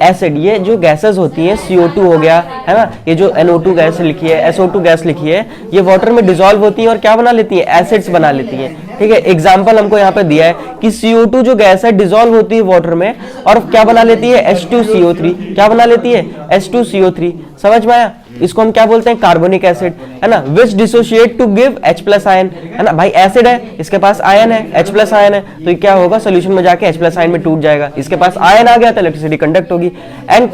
acid. ये जो गैसेस होती हैं, CO2 हो गया, है ना, ये जो NO2 गैस लिखी है, SO2 गैस लिखी है, ये वाटर में डिसॉल्व होती हैं और क्या बना लेती हैं, एसिड्स बना लेती हैं, ठीक है. एग्जाम्पल हमको यहाँ पे दिया है कि CO2 जो गैस है डिसॉल्व होती है वाटर में और क्या बना लेती है, H2CO3. क्या बना लेती है, H2CO3. समझ में आया? इसको हम क्या बोलते हैं, कार्बोनिक एसिड, है ना. Which dissociate to give H+ ion, है ना. भाई एसिड है, इसके पास आयन है, H+ आयन है, तो क्या होगा, सोल्यूशन में जाके H+ आयन में टूट जाएगा. इसके पास आयन आ गया तो इलेक्ट्रिसिटी कंडक्ट होगी. एंड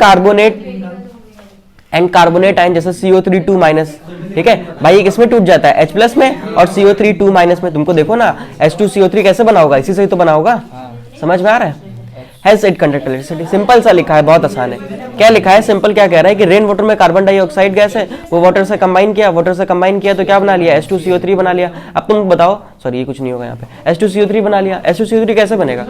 कार्बोनेट आयन जैसे CO3 ठीक है भाई, किसमें टूट जाता है, H+ में, और CO3 में. तुमको देखो ना H2CO3 कैसे बना होगा, इसी से ही तो बना होगा. समझ में आ रहा है? Hence it conduct electricity. Simple सा लिखा है, बहुत आसान है. क्या लिखा है, सिंपल क्या कह रहा है कि रेन वाटर में कार्बन डाइऑक्साइड गैस है, वो वाटर से कंबाइन किया तो क्या बना लिया, H2CO3 बना लिया. अब तुम बताओ, सॉरी ये कुछ नहीं होगा यहाँ पे, H2CO3 बना लिया. H2CO3 कैसे बनेगा,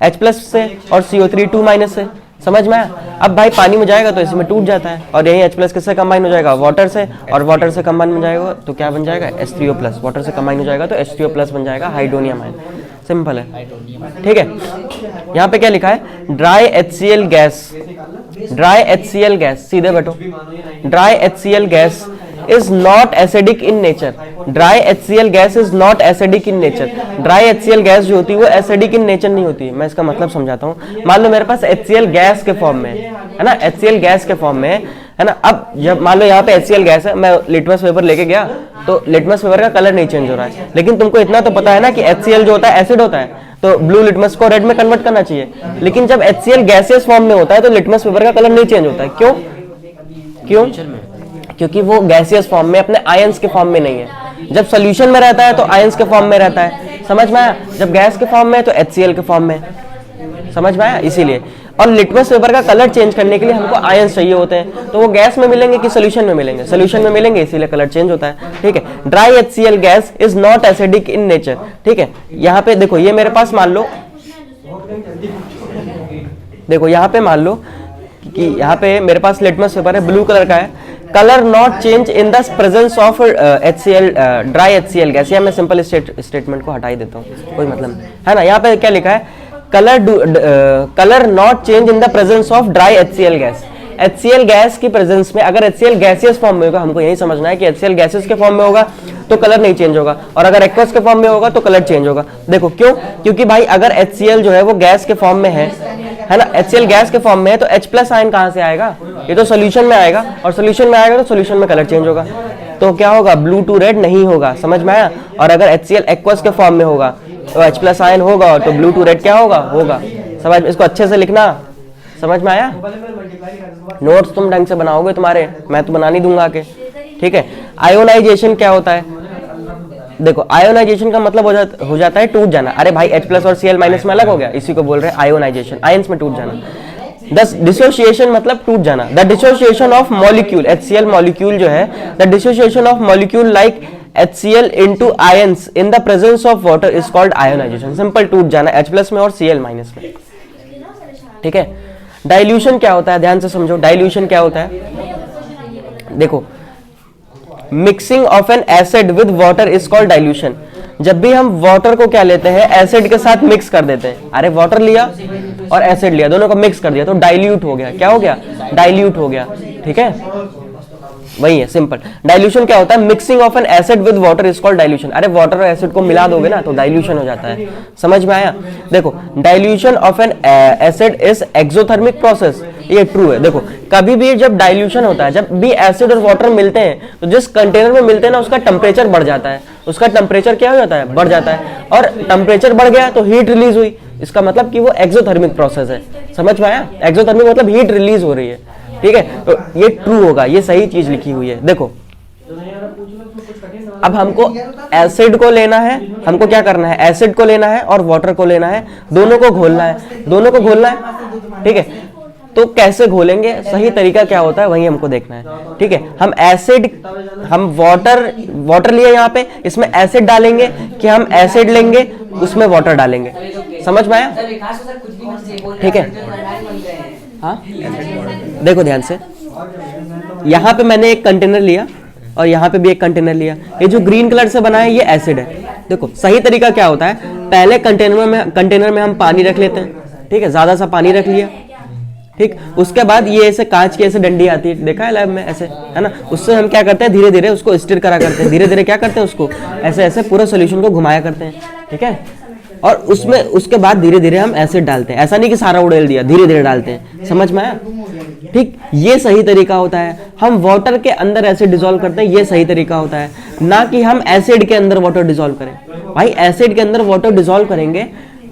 H+ से और CO3 2- से. समझ में आया? अब भाई पानी में जाएगा तो इसमें टूट जाता है, और यही H+ किससे कंबाइन हो जाएगा, वाटर से, और वाटर से कंबाइन हो जाएगा तो क्या बन जाएगा, H3O+, वाटर से कंबाइन हो जाएगा तो H3O+ बन जाएगा, हाइड्रोनियम आयन। सिंपल है, ठीक है। यहाँ पे क्या लिखा है, dry HCl gas, dry HCl gas, सीधे बैठो, dry HCl gas is not acidic in nature, dry HCl gas is not acidic in nature. Dry HCl gas जो होती है वो एसिडिक इन नेचर नहीं होती है। मैं इसका मतलब समझाता हूँ। मान लो मेरे पास HCl गैस के फॉर्म में है ना, HCl गैस के फॉर्म में है ना। अब जब मान लो यहाँ पे HCl गैस है, मैं लिटमस पेपर लेके गया तो लिटमस पेपर का कलर नहीं चेंज हो रहा है, लेकिन तुमको इतना तो पता है ना कि HCl जो होता है एसिड होता है, तो ब्लू लिटमस को रेड में कन्वर्ट करना चाहिए। लेकिन जब HCl गैसियस फॉर्म में होता है तो लिटमस पेपर का कलर नहीं चेंज होता है। क्यों? क्यों? क्योंकि वो गैसियस फॉर्म में अपने आयंस के फॉर्म में नहीं है। जब सोल्यूशन में रहता है तो आयंस के फॉर्म में रहता है, समझ में आया। जब गैस के फॉर्म में है तो HCl के फॉर्म में, समझ में आया। इसीलिए, और लिटमस पेपर का कलर चेंज करने के लिए हमको आयंस चाहिए होते हैं, तो वो गैस में मिलेंगे कि सोल्यूशन में मिलेंगे, सोल्यूशन में मिलेंगे, इसीलिए कलर चेंज होता है, ठीक है। Dry HCl gas is not acidic in nature, ठीक है। यहाँ पे देखो, ये मेरे पास मान लो, देखो यहाँ पे मान लो कि यहाँ पे मेरे पास लिटमस पेपर है, ब्लू कलर का है, colour not change in the presence of HCl, dry HCl gas. या मैं सिंपल स्टेटमेंट को हटा ही देता हूँ, कोई मतलब नहीं है ना। यहाँ पे क्या लिखा है, colour not change in the presence of dry HCl gas. HCl gas की प्रेजेंस में अगर HCl गैसियस फॉर्म में होगा, हमको यही समझना है कि HCl गैसेस के फॉर्म में होगा तो कलर नहीं चेंज होगा, और अगर एक्वस के फॉर्म में होगा तो कलर चेंज होगा। देखो क्यों, क्योंकि भाई अगर HCl जो है वो गैस के फॉर्म में है ना, HCl गैस के फॉर्म में है तो H+ आयन कहाँ से आएगा, ये तो सोल्यूशन में आएगा, और सोल्यूशन में आएगा तो सोल्यूशन में कलर चेंज होगा, तो क्या होगा, ब्लू टू रेड नहीं होगा, समझ में आया। और अगर HCl एक्वस के फॉर्म में होगा तो H+ आयन होगा, तो ब्लू टू रेड क्या होगा। समझ, इसको अच्छे से लिखना, समझ में आया। नोट्स तुम ढंग से बनाओगे तुम्हारे, मैं तो बना नहीं दूंगा आके, ठीक है। आयोनाइजेशन क्या होता है, देखो आयोनाइजेशन का मतलब हो जाता है टूट जाना। अरे भाई H+ और Cl- में अलग हो गया, इसी को बोल रहे हैं आयोनाइजेशन, आयंस में टूट जाना। दस डिसोसिएशन मतलब टूट जाना, the dissociation of molecule, HCl molecule जो है, the dissociation of molecule like HCl into ions in the presence of water is called ionization। Simple, टूट जाना H+ में और Cl- में, ठीक है। डाइल्यूशन क्या होता है, ध्यान से समझो, डाइल्यूशन क्या होता है। देखो, mixing of N acid with water is called dilution. जब भी हम वाटर को क्या लेते हैं, एसिड के साथ मिक्स कर देते हैं। अरे वाटर लिया और एसिड लिया, दोनों को मिक्स कर दिया तो डाइल्यूट हो गया। क्या हो गया, डाइल्यूट हो गया, ठीक है। वही है सिंपल। डाइल्यूशन क्या होता है, mixing of N acid with water is called dilution. अरे वाटर और एसिड को मिला दोगे ना तो डाइल्यूशन हो जाता है, समझ में आया। देखो, dilution of N acid is exothermic process, ये ट्रू है। देखो, कभी भी जब डाइल्यूशन होता है, जब भी एसिड और वाटर मिलते हैं तो जिस कंटेनर में मिलते हैं ना उसका टेम्परेचर बढ़ जाता है, उसका टेम्परेचर क्या हो जाता है, बढ़ जाता है, और टेम्परेचर बढ़ गया तो हीट रिलीज हुई। इसका मतलब कि वो एक्सोथर्मिक प्रोसेस है, समझ में आया। एक्सोथर्मिक मतलब हीट रिलीज हो रही है, ठीक है। तो ये ट्रू होगा, ये सही चीज लिखी हुई है। देखो, अब हमको एसिड को लेना है, हमको क्या करना है, एसिड को लेना है और वाटर को लेना है, दोनों को घोलना है, दोनों को घोलना है, ठीक है। तो कैसे घोलेंगे, सही तरीका क्या होता है वही हमको देखना है, ठीक है। हम वाटर लिए यहाँ पे, इसमें एसिड डालेंगे कि हम एसिड लेंगे उसमें वाटर डालेंगे, समझ में आया, ठीक है। हाँ, देखो ध्यान से, यहाँ पे मैंने एक कंटेनर लिया और यहाँ पे भी एक कंटेनर लिया। ये जो ग्रीन कलर से बना है ये एसिड है। देखो सही तरीका क्या होता है, पहले कंटेनर में हम पानी रख लेते हैं, ठीक है, ज्यादा सा पानी रख लिया, ठीक। उसके बाद ये ऐसे कांच की ऐसे डंडी आती है, देखा है लैब में ऐसे, है ना, उससे हम क्या करते हैं, धीरे धीरे उसको स्टिर करा करते हैं, धीरे धीरे क्या करते हैं, उसको ऐसे ऐसे पूरा सोल्यूशन को घुमाया करते हैं, ठीक है। और उसमें उसके बाद धीरे धीरे हम एसिड डालते हैं, ऐसा नहीं कि सारा उड़ेल दिया, धीरे धीरे डालते हैं, समझ में आया, ठीक। ये सही तरीका होता है। हम वाटर के अंदर एसिड डिसॉल्व करते हैं, ये सही तरीका होता है, ना कि हम एसिड के अंदर वाटर डिसॉल्व करें। भाई एसिड के अंदर वाटर डिसॉल्व करेंगे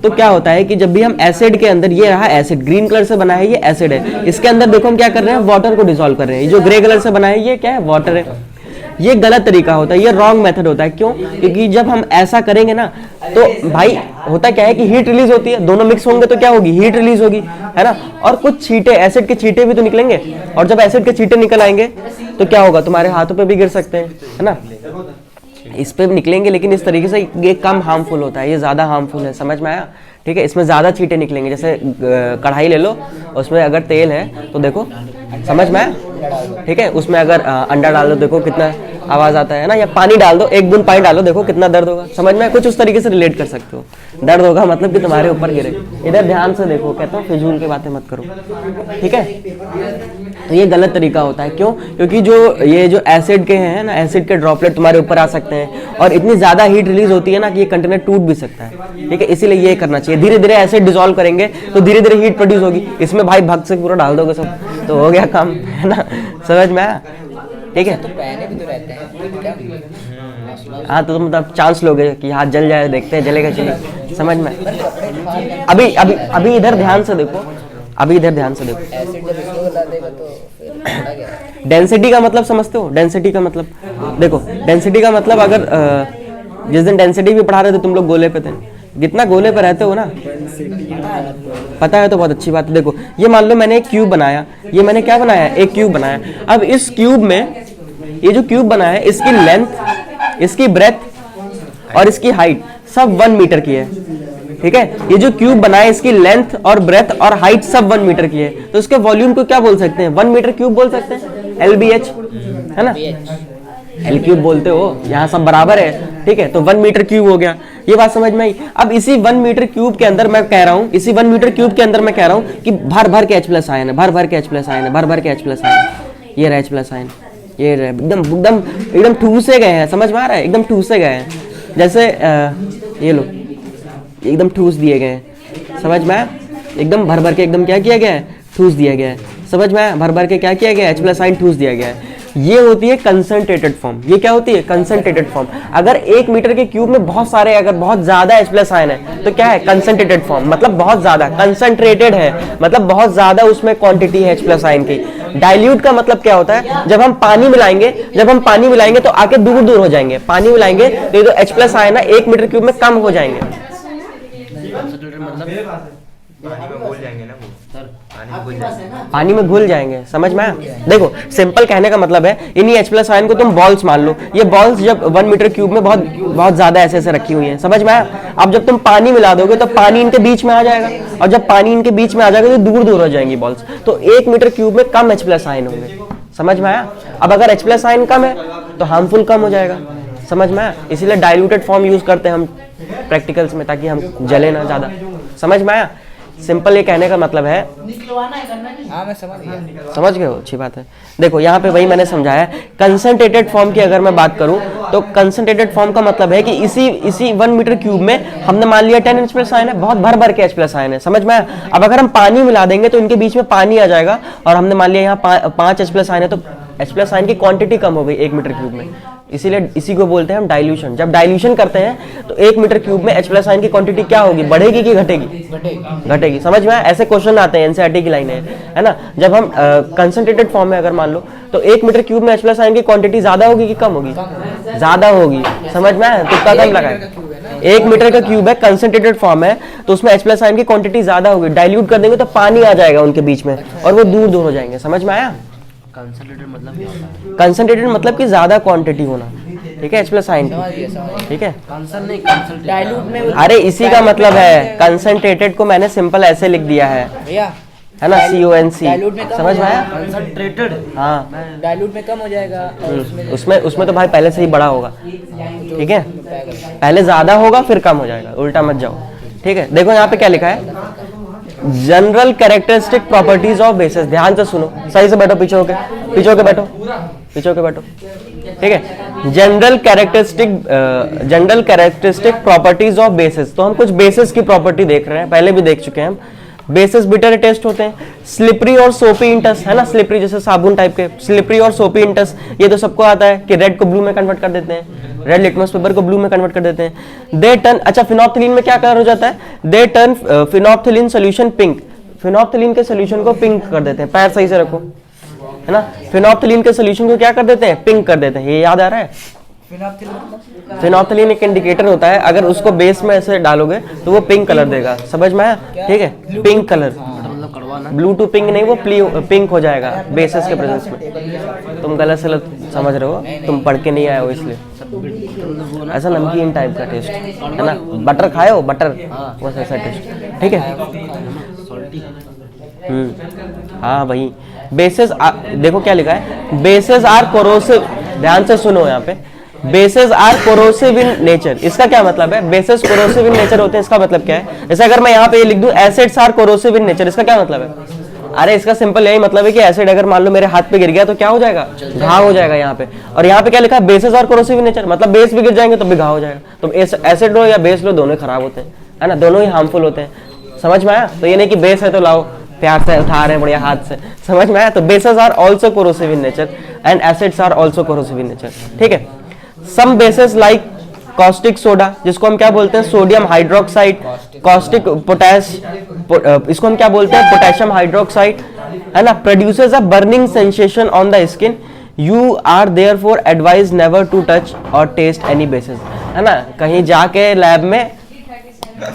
तो क्या होता है कि जब भी हम एसिड के अंदर, ये रहा एसिड, ग्रीन कलर से बना है ये एसिड है, इसके अंदर देखो हम क्या कर रहे हैं, वाटर को डिसॉल्व कर रहे हैं। ये जो ग्रे कलर से बना है ये क्या है, वाटर है। ये गलत तरीका होता है, ये रॉन्ग मेथड होता है। क्यों? क्योंकि जब हम ऐसा करेंगे ना तो भाई होता क्या है कि हीट रिलीज होती है, दोनों मिक्स होंगे तो क्या होगी, हीट रिलीज होगी, है ना। और कुछ छींटे, एसिड के छींटे भी तो निकलेंगे, और जब एसिड के छींटे निकल आएंगे तो क्या होगा, तुम्हारे हाथों पे भी गिर सकते हैं, है ना, इस पे भी निकलेंगे, लेकिन इस तरीके से ये कम हार्मफुल होता है, ये ज्यादा हार्मफुल है, समझ में आया, ठीक है, इसमें ज़्यादा छींटे निकलेंगे। जैसे कढ़ाई ले लो, उसमें अगर तेल है तो देखो, समझ में आया, ठीक है, उसमें अगर अंडा डाल दो, देखो कितना आवाज़ आता है ना, या पानी डाल दो, एक बूंद पानी डालो, देखो कितना दर्द होगा। समझ में, कुछ उस तरीके से रिलेट कर सकते हो। दर्द होगा मतलब कि तुम्हारे ऊपर गिरे। इधर ध्यान से देखो, कहता हूँ फिजूल की बातें मत करो, ठीक है। तो ये गलत तरीका होता है, क्यों? क्योंकि ये जो एसिड के हैं ना, एसिड के ड्रॉपलेट तुम्हारे ऊपर आ सकते हैं और इतनी ज़्यादा हीट रिलीज होती है ना कि ये कंटेनर टूट भी सकता है, ठीक है। इसीलिए ये करना चाहिए, धीरे धीरे एसिड डिसॉल्व करेंगे तो धीरे धीरे हीट प्रोड्यूस होगी। इसमें भाई भग से पूरा डाल दोगे सब तो हो गया काम, है ना, समझ में आया, ठीक है। तो पहने भी तो रहते हैं क्या? हाँ, तो मतलब चांस लोगे कि हाथ जल जाए, देखते हैं जलेगा चलिए, समझ में। अभी अभी अभी इधर ध्यान से देखो, अभी इधर ध्यान से देखो। एसिड जब इसको बता देगा तो फिर थोड़ा क्या है? डेंसिटी का मतलब समझते हो? डेंसिटी का मतलब देखो, डेंसिटी का मतलब अगर जिस दिन डेंसिटी भी पढ़ा रहे थे तुम लोग गोले पे थे, कितना गोले पे रहते हो ना, पता है तो बहुत अच्छी बात है। देखो ये मान लो मैंने एक क्यूब बनाया, ये मैंने क्या बनाया, एक क्यूब बनाया। अब इस क्यूब में, ये जो क्यूब बना है, इसकी लेंथ, इसकी ब्रेथ और इसकी हाइट सब 1 मीटर की है, ठीक है। ये जो क्यूब बना है, इसकी लेंथ और ब्रेथ और हाइट सब 1 मीटर की है, तो इसके वॉल्यूम को क्या बोल सकते हैं? 1 मीटर क्यूब बोल सकते हैं, LBH, है ना, L क्यूब बोलते हो, यहाँ सब बराबर है, ठीक है। तो 1 मीटर क्यूब हो गया, ये बात समझ में आई। अब इसी 1 मीटर क्यूब के अंदर मैं कह रहा हूँ, इसी 1 मीटर क्यूब के अंदर मैं कह रहा हूँ कि भर भर के H+ आयन है, भर भर के H+ आयन है, भर भर के H+ आयन है। ये रहा H+ आयन, ये रहा, एकदम एकदम एकदम ठूसे गए हैं, समझ में आ रहा है, एकदम ठूसे गए हैं। जैसे ये लो, एकदम ठूस दिए गए हैं, समझ में आया, एकदम भर भर के एकदम क्या किया गया है, ठूस दिया गया है, समझ में आया, भर भर के क्या किया गया है, H+ आयन ठूस दिया गया है। ये होती है कंसंट्रेटेड फॉर्म। ये क्या होती है? Concentrated form. अगर 1 मीटर के क्यूब में बहुत सारे, अगर बहुत ज्यादा H+ आयन है तो क्या है? कंसंट्रेटेड फॉर्म, मतलब बहुत ज्यादा कंसंट्रेटेड है, मतलब बहुत ज्यादा उसमें क्वांटिटी है H+ आयन की। डाइल्यूट का मतलब क्या होता है? जब हम पानी मिलाएंगे तो आके दूर दूर हो जाएंगे, पानी मिलाएंगे तो ये जो H+ आयन है 1 मीटर क्यूब में कम हो जाएंगे। पानी में घुल जाएंगे ना वो, पानी में घुल जाएंगे, समझ में आया? देखो सिंपल कहने का मतलब है, इन्हीं H+ आयन को तुम बॉल्स मान लो। ये बॉल्स जब 1 मीटर क्यूब में बहुत बहुत ज्यादा ऐसे ऐसे रखी हुई हैं, समझ में आया? अब जब तुम पानी मिला दोगे तो पानी इनके बीच में आ जाएगा, और जब पानी इनके बीच में आ जाएगा तो दूर दूर हो जाएंगी बॉल्स। तो 1 मीटर क्यूब में कम H+ आयन होंगे, समझ में आया? अब अगर H+ आयन कम है तो हार्मफुल कम हो जाएगा, समझ में आया? इसीलिए डाइल्यूटेड फॉर्म यूज करते हैं हम प्रैक्टिकल्स में, ताकि हम जले ना ज्यादा, समझ में आया? सिंपल ये कहने का मतलब है, हाँ मैं समझ गया। समझ गए हो, अच्छी बात है। देखो यहाँ पे वही मैंने समझाया, कंसंट्रेटेड फॉर्म की अगर मैं बात करूं तो कंसंट्रेटेड फॉर्म का मतलब है कि इसी 1 मीटर क्यूब में हमने मान लिया 10 H+ आयन है, बहुत भर भर के H+ आयन है, समझ में आया? अब अगर हम पानी मिला देंगे तो इनके बीच में पानी आ जाएगा, और हमने मान लिया यहाँ 5 H+ आयन है, तो H+ आयन की क्वांटिटी कम हो गई 1 मीटर क्यूब में। इसीलिए इसी को बोलते हैं हम डाइल्यूशन। जब डाइल्यूशन करते हैं तो 1 मीटर क्यूब में H+ आयन की क्वांटिटी क्या होगी? बढ़ेगी कि घटेगी? घटेगी, समझ में आया? ऐसे क्वेश्चन आते हैं, एनसीईआरटी की लाइन है ना। जब हम कंसंट्रेटेड फॉर्म में अगर मान लो तो 1 मीटर क्यूब में H+ आयन की क्वांटिटी ज्यादा होगी कि कम होगी? ज्यादा होगी, समझ में आया? तुक्का कम लगाए। 1 मीटर का क्यूब है, कंसंट्रेटेड फॉर्म है, तो उसमें H+ आयन की क्वांटिटी ज्यादा होगी। डाइल्यूट कर देंगे तो पानी आ जाएगा उनके बीच में और वो दूर दूर हो जाएंगे, समझ में आया? कंसंट्रेटेड मतलब क्या होता है? कंसंट्रेटेड मतलब कि ज्यादा क्वांटिटी होना, ठीक है, H+ आयन की, ठीक है। कंसन नहीं, कंसंट्रेटेड डाइल्यूट में अरे इसी का मतलब है, कंसंट्रेटेड को मैंने सिंपल ऐसे लिख दिया है भैया, है ना, CONC, डाइल्यूट में कम समझ में आया? कंसंट्रेटेड, हाँ, डाइल्यूट में कम हो जाएगा और उसमें तो भाई पहले से ही बड़ा होगा, ठीक है, पहले ज्यादा होगा फिर कम हो जाएगा, उल्टा मत जाओ, ठीक है। देखो यहाँ पे क्या लिखा है, general characteristic properties of basis. ध्यान से सुनो, सही से बैठो, पीछे होके बैठो, ठीक है। General characteristic properties of basis. तो हम कुछ बेसिस की प्रॉपर्टी देख रहे हैं, पहले भी देख चुके हैं हम। बेसिस बिटर टेस्ट होते हैं, स्लिपरी और सोपी इंटस, है ना, स्लिपरी जैसे साबुन टाइप के, स्लिपरी और सोपी इंटस, ये तो सबको आता है कि रेड को ब्लू में कन्वर्ट कर देते हैं, रेड लिटमस पेपर को ब्लू में कन्वर्ट कर देते हैं। दे टर्न, अच्छा फिनोप्थिलीन में क्या कलर हो जाता है? They turn phenolphthalein solution pink, phenolphthalein के सोल्यूशन को पिंक कर देते हैं। पैर सही से रखो, है ना, फिनोप्थिलीन के सोल्यूशन को क्या कर देते हैं? पिंक कर देते हैं। ये याद आ रहा है? फिनोप्थिलीन एक इंडिकेटर होता है, अगर उसको बेस में ऐसे डालोगे तो वो पिंक कलर देगा, समझ में आया? ठीक है, पिंक कलर, मतलब कड़वा ना, ब्लू टू पिंक नहीं, वो पिंक हो जाएगा बेसिस के प्रेजेंस में। तुम गलत सलत समझ रहे हो, तुम पढ़ के नहीं आए हो इसलिए। ऐसा नमकीन टाइप का टेस्ट है ना, बटर खाए हो बटर, बस ऐसा टेस्ट, ठीक है। हाँ भाई, बेसेस देखो क्या लिखा है, बेसेस आर कोरोसिव, ध्यान से सुनो यहाँ पे, bases are corrosive in nature. इसका क्या मतलब है, बेसेस कोरोसिव इन नेचर होते हैं, इसका मतलब क्या है? जैसे अगर मैं यहाँ पे ये लिख दूं acids are corrosive in nature, इसका क्या मतलब है? अरे इसका सिंपल यही मतलब है कि एसिड अगर मान लो मेरे हाथ पे गिर गया तो क्या हो जाएगा, घाव हो जाएगा यहाँ पे। और यहाँ पे क्या लिखा है, bases are corrosive in nature, मतलब बेस भी गिर जाएंगे तो भी घाव हो जाएगा। तो एसिड लो या बेस लो, दोनों खराब होते हैं, है ना, दोनों ही हार्मफुल होते हैं। समझ में आया? तो ये नहीं कि बेस है तो लाओ प्यार से उठा रहे हैं बढ़िया हाथ से, समझ में आया? तो bases are also corrosive in nature and acids are also corrosive in nature, ठीक है। सम बेसेस लाइक कॉस्टिक सोडा, जिसको हम क्या बोलते हैं, सोडियम हाइड्रोक्साइड, कॉस्टिक पोटैश, इसको हम क्या बोलते हैं, पोटेशियम हाइड्रोक्साइड, है ना, produces a burning sensation on the skin. You are therefore advise never to touch और टेस्ट एनी बेसिस, है ना, कहीं जाके लैब में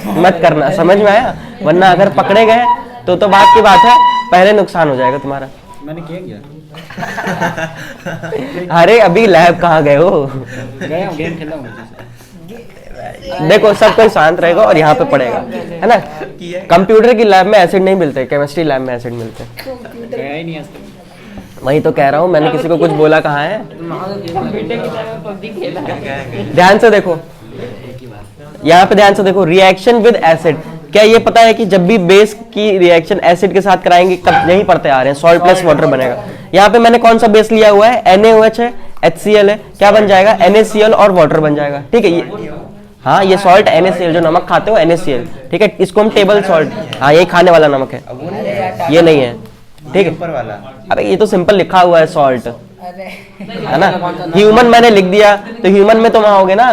मत करना, समझ में आया? वरना अगर पकड़े गए तो बात की बात है, पहले नुकसान हो जाएगा तुम्हारा। मैंने किया क्या? अरे अभी लैब कहाँ गए हो? गया हूँ, गेम खेला हूँ। देखो सब कोई शांत रहेगा और यहाँ पे पढ़ेगा, है ना। कंप्यूटर की लैब में एसिड नहीं मिलते, केमिस्ट्री लैब में एसिड मिलते हैं। गया ही नहीं आज तक। वही तो कह रहा हूँ, मैंने किसी को कुछ बोला कहाँ है? ध्यान से देखो यहाँ पे, ध्यान से देखो, रिएक्शन विद एसिड। क्या ये पता है कि जब भी बेस की रिएक्शन एसिड के साथ कराएंगे, कब यही पढ़ते आ रहे हैं, सॉल्ट प्लस वाटर बनेगा। यहाँ पे मैंने कौन सा बेस लिया हुआ है, NaOH है, HCl है, क्या बन जाएगा, NaCl और वाटर बन जाएगा, ठीक है। ये हाँ, ये सॉल्ट NaCl, जो नमक खाते हो NaCl, ठीक है, इसको हम टेबल सॉल्ट, हाँ यही खाने वाला नमक है, ये नहीं है, ठीक है। अबे ये तो सिंपल लिखा हुआ है सॉल्ट, है ना। ह्यूमन मैंने लिख दिया तो ह्यूमन में तो वहां होगे ना,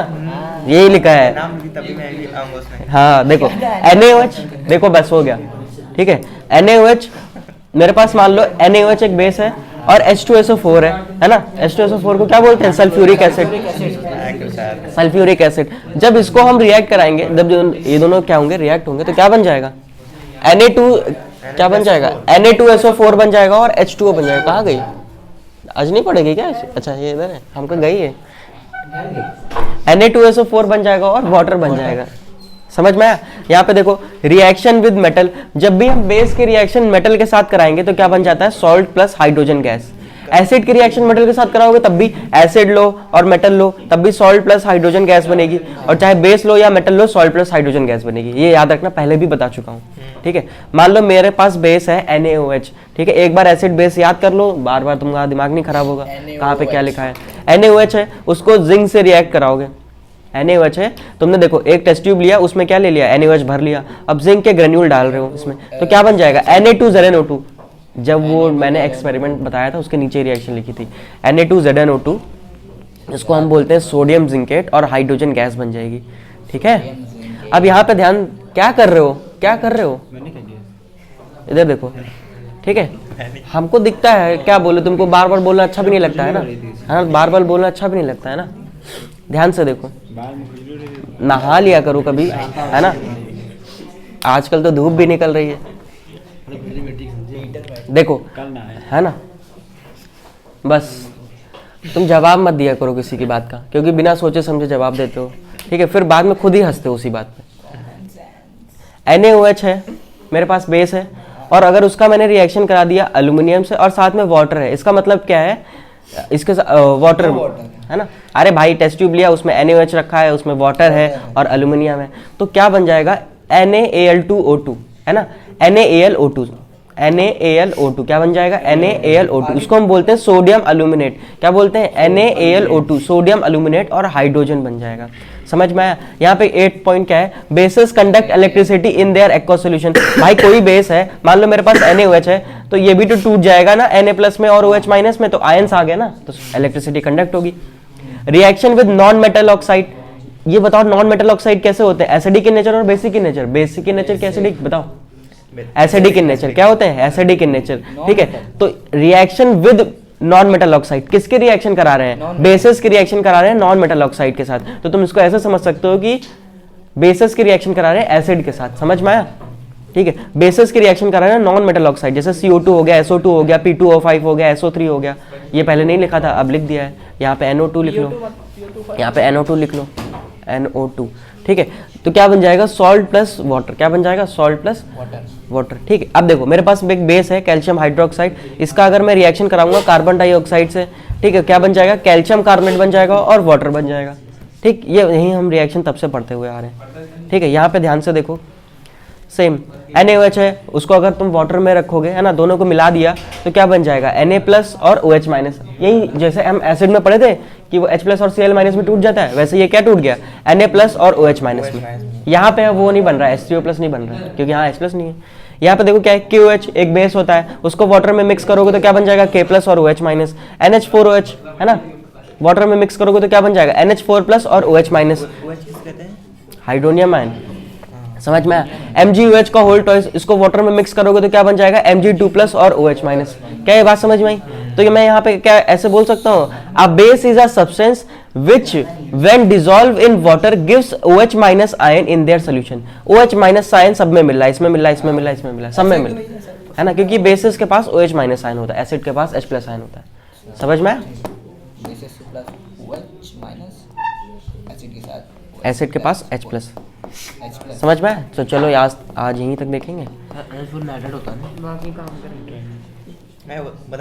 यही लिखा है। हाँ देखो NaOH, देखो बस हो गया, ठीक है। NaOH मेरे पास मान लो NaOH एक बेस है और H2SO4 है ना। H2SO4 को क्या बोलते हैं, सल्फ्यूरिक एसिड, सल्फ्यूरिक एसिड। जब इसको हम रिएक्ट कराएंगे, जब ये दोनों क्या होंगे, रिएक्ट होंगे, तो क्या बन जाएगा, Na2 क्या बन जाएगा, Na2SO4 बन जाएगा और H2O बन जाएगा। कहाँ गई, आज नहीं पड़ेगी क्या? अच्छा ये इधर है, हमको गई है। Na2SO4 बन जाएगा और वाटर बन जाएगा, समझ में आया? यहाँ पे देखो, रिएक्शन विद मेटल, जब भी हम बेस के रिएक्शन मेटल के साथ कराएंगे तो क्या बन जाता है, salt plus hydrogen gas. Acid की रिएक्शन मेटल के साथ कराओगे तब भी एसिड लो और मेटल लो, तब भी सॉल्ट प्लस हाइड्रोजन गैस बनेगी। और चाहे बेस लो या मेटल लो, सॉल्ट प्लस हाइड्रोजन गैस बनेगी। ये याद रखना, पहले भी बता चुका हूँ, ठीक है। मान लो मेरे पास बेस है NaOH, ठीक है, एक बार एसिड बेस याद कर लो, बार बार तुम्हारा दिमाग नहीं खराब होगा। कहाँ पे क्या लिखा है, NaOH है, उसको जिंक से रिएक्ट कराओगे। NaOH है, तुमने देखो एक टेस्ट ट्यूब लिया, उसमें क्या ले लिया, NaOH भर लिया, अब जिंक के ग्रेन्यूल डाल रहे हो इसमें, तो क्या बन जाएगा, Na2ZnO2। जब वो मैंने एक्सपेरिमेंट बताया था उसके नीचे रिएक्शन लिखी थी, Na2ZnO2, इसको हम बोलते हैं सोडियम जिंकेट, और हाइड्रोजन गैस बन जाएगी, ठीक है। अब यहाँ पे ध्यान, क्या कर रहे हो, क्या कर रहे हो, इधर देखो, ठीक है। हमको दिखता है क्या बोले, तुमको बार बार बोलना अच्छा भी नहीं लगता है ना, हाँ बार बार बोलना अच्छा भी नहीं लगता है ना। ध्यान से देखो, नहा लिया करो कभी, है ना, आजकल तो धूप भी निकल रही है, देखो, है ना। बस तुम जवाब मत दिया करो किसी की बात का, क्योंकि बिना सोचे समझे जवाब देते हो, ठीक है, फिर बाद में खुद ही हंसते हो उसी बात पे। NaOH है, मेरे पास बेस है, और अगर उसका मैंने रिएक्शन करा दिया एल्यूमिनियम से और साथ में वाटर है, इसका मतलब क्या है, इसके वाटर है ना। अरे भाई टेस्ट ट्यूब लिया, उसमें NaOH रखा है, उसमें वाटर है और एल्यूमिनियम है, तो क्या बन जाएगा, NaAl2O2, है ना, NaAlO2, NaAlO2 क्या बन जाएगा, NaAlO2। इसको हम बोलते हैं सोडियम एल्यूमिनेट, क्या बोलते हैं, NaAlO2, सोडियम एल्यूमिनेट और हाइड्रोजन बन जाएगा। समझ में आया? यहाँ पे 8 पॉइंट क्या है, bases conduct electricity in their aqueous solution. भाई कोई बेस है, मान लो मेरे पास NaOH है, तो ये भी तो टूट जाएगा ना Na प्लस में और OH माइनस में, तो आयंस आ गया ना, तो इलेक्ट्रिसिटी कंडक्ट होगी। Reaction with non metal oxide, ये बताओ नॉन मेटल ऑक्साइड कैसे होते हैं, एसिडिक इन नेचर और basic in nature. Basic in nature क्या, एसिडिक, बताओ, एसिडिक इन नेचर क्या होते हैं, एसिडिक इन नेचर, ठीक है। तो reaction with non metal oxide, किसके रिएक्शन करा रहे हैं, बेसिस की रिएक्शन करा रहे हैं नॉन मेटल ऑक्साइड के साथ। तो तुम इसको ऐसे समझ सकते हो कि बेसिस की रिएक्शन करा रहे हैं एसिड के साथ, समझ में आया, ठीक है। बेसिस की रिएक्शन करा रहे हैं नॉन मेटल ऑक्साइड, जैसे CO2 हो गया, SO2 हो गया, P2O5 हो गया, SO3 हो गया। ये पहले नहीं लिखा था, अब लिख दिया है, यहाँ पे NO2 लिख लो, यहाँ पे NO2 लिख लो, NO2, ठीक है। तो क्या बन जाएगा, सॉल्ट प्लस वाटर, क्या बन जाएगा, सॉल्ट प्लस वाटर, ठीक है। अब देखो मेरे पास एक बेस है कैल्शियम हाइड्रोक्साइड, इसका अगर मैं रिएक्शन कराऊंगा कार्बन डाइऑक्साइड से, ठीक है, क्या बन जाएगा, कैल्शियम कार्बोनेट बन जाएगा और वाटर बन जाएगा, ठीक। ये यही हम रिएक्शन तब से पढ़ते हुए आ रहे हैं, ठीक है। यहाँ पे ध्यान से देखो, सेम NaOH है, उसको अगर तुम वाटर में रखोगे, है ना, दोनों को मिला दिया तो क्या बन जाएगा, Na प्लस और OH माइनस। यही जैसे हम एसिड में पढ़े थे कि वो H प्लस और Cl माइनस में टूट जाता है, वैसे ये क्या टूट गया, Na प्लस और OH माइनस में। यहाँ पे वो नहीं बन रहा है, H3O प्लस नहीं बन रहा है, क्योंकि यहाँ H प्लस नहीं है। यहाँ पे देखो क्या है, KOH एक बेस होता है, उसको वाटर में मिक्स करोगे तो क्या बन जाएगा, K प्लस और OH माइनस। NH4OH है ना, वाटर में मिक्स करोगे तो क्या बन जाएगा, NH4 प्लस और OH माइनस, हाइड्रोनियम आयन। समझ में आया। MgOH का होल टॉइस, इसको वाटर में मिक्स करोगे तो क्या बन जाएगा, Mg2 प्लस और OH माइनस। क्या ये बात समझ में आई? तो ये मैं यहाँ पे क्या ऐसे बोल सकता हूँ, a base is a substance which when dissolve in water gives OH minus ion in their solution. OH minus ion सब में मिल रहा है, इसमें मिल रहा है, इसमें मिल रहा है, इसमें मिल रहा है, सब में मिल रहा है ना, क्योंकि बेसिस के पास OH माइनस आयन होता है, एसिड के पास H प्लस आयन होता है। समझ में आया? एसिड के पास H प्लस। समझ में आया? तो चलो आज यहीं तक देखेंगे। नाइट्रेट होता है ना। मैं